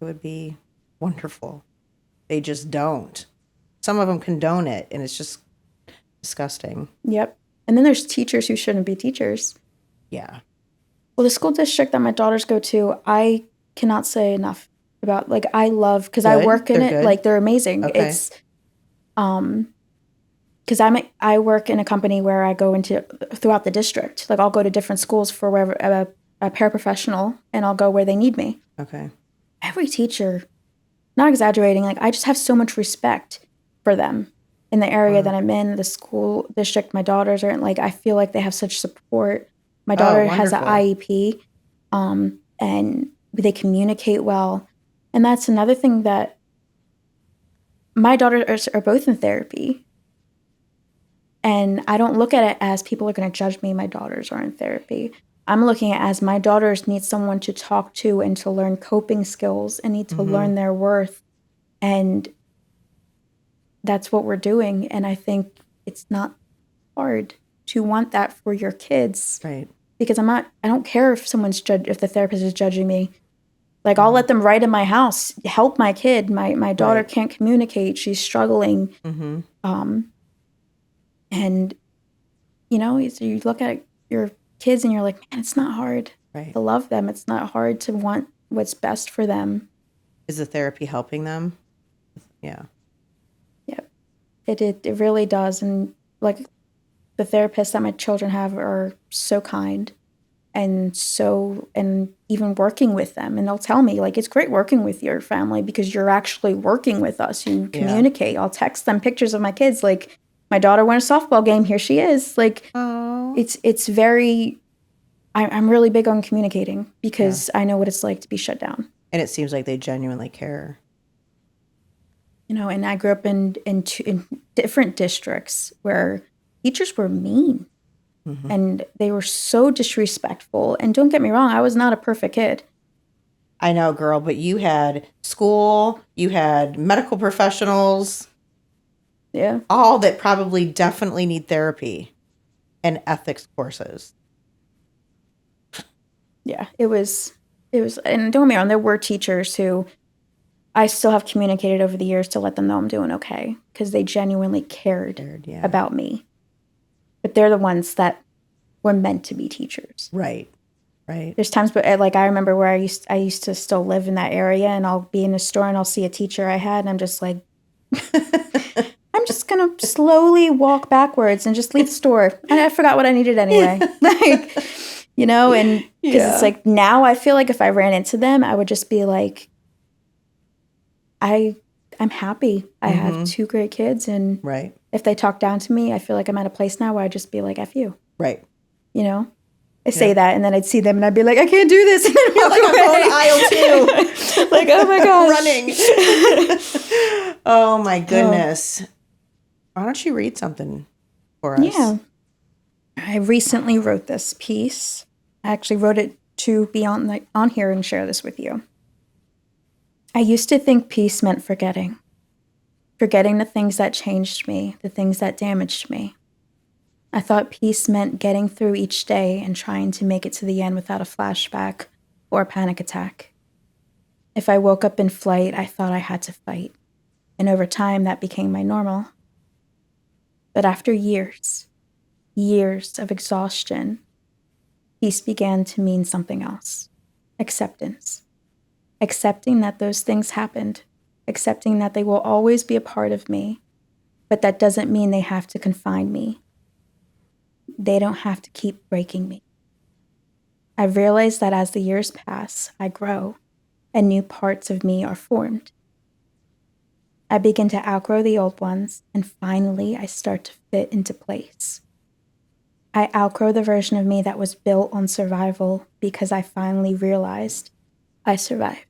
it would be wonderful. They just don't. Some of them condone it, and it's just disgusting. Yep. And then there's teachers who shouldn't be teachers. Yeah. Well, the school district that my daughters go to, I cannot say enough about. Like, I love, because I work in it. Good. Like, they're amazing. Okay. It's because I work in a company where I go into throughout the district. Like, I'll go to different schools for wherever a paraprofessional, and I'll go where they need me. Okay. Every teacher, not exaggerating, like, I just have so much respect for them in the area that I'm in, the school district my daughters are in. Like, I feel like they have such support. My daughter has an IEP, and they communicate well. And that's another thing, that my daughters are both in therapy. And I don't look at it as people are going to judge me. My daughters are in therapy. I'm looking at it as my daughters need someone to talk to and to learn coping skills and need to learn their worth. And that's what we're doing. And I think it's not hard to want that for your kids. Right. Because I don't care if if the therapist is judging me. Like, I'll let them write in my house, help my kid. My daughter can't communicate. She's struggling. Mm-hmm. And, you look at your kids and you're like, man, it's not hard to love them. It's not hard to want what's best for them. Is the therapy helping them? Yeah. Yep. It really does. And, like, the therapists that my children have are so kind. And even working with them, and they'll tell me, like, it's great working with your family because you're actually working with us. You communicate. I'll text them pictures of my kids. Like, my daughter won a softball game. Here she is. Like, it's very. I'm really big on communicating because I know what it's like to be shut down. And it seems like they genuinely care. And I grew up in different districts where teachers were mean. Mm-hmm. And they were so disrespectful. And don't get me wrong, I was not a perfect kid. I know, girl, but you had school, you had medical professionals. Yeah. All that probably definitely need therapy and ethics courses. Yeah, it was, and don't get me wrong, there were teachers who I still have communicated over the years to let them know I'm doing okay because they genuinely cared Yeah. about me. But they're the ones that were meant to be teachers. Right. Right. There's times, but like I remember where I used to still live in that area, and I'll be in a store and I'll see a teacher I had, and I'm just like, I'm just gonna slowly walk backwards and just leave the store. And I forgot what I needed anyway. Like, you know, and because it's like now I feel like if I ran into them, I would just be like, I'm happy. I have 2 great kids, and Right. if they talk down to me, I feel like I'm at a place now where I'd just be like, F you. Right. You know? I say that, and then I'd see them, and I'd be like, I can't do this. And then You're walk like, I'm away. going aisle 2. Like, oh my gosh. Running. Oh my goodness. Why don't you read something for us? Yeah. I recently wrote this piece. I actually wrote it to be on here and share this with you. I used to think peace meant forgetting. Forgetting the things that changed me, the things that damaged me. I thought peace meant getting through each day and trying to make it to the end without a flashback or a panic attack. If I woke up in flight, I thought I had to fight. And over time, that became my normal. But after years of exhaustion, peace began to mean something else. Acceptance. Accepting that those things happened. Accepting that they will always be a part of me. But that doesn't mean they have to confine me. They don't have to keep breaking me. I've realized that as the years pass, I grow, and new parts of me are formed. I begin to outgrow the old ones, and finally I start to fit into place. I outgrow the version of me that was built on survival because I finally realized I survived.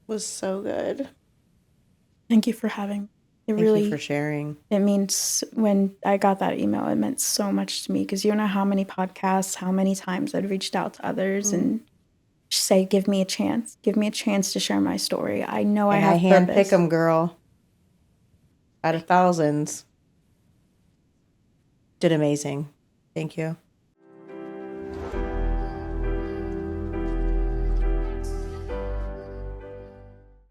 Was so good. Thank you for having me. Thank you for sharing. It means when I got that email, it meant so much to me because you don't know how many podcasts, how many times I'd reached out to others and say, give me a chance to share my story. I know I have hand purpose. pick them, girl. Out of thousands. Did amazing. Thank you.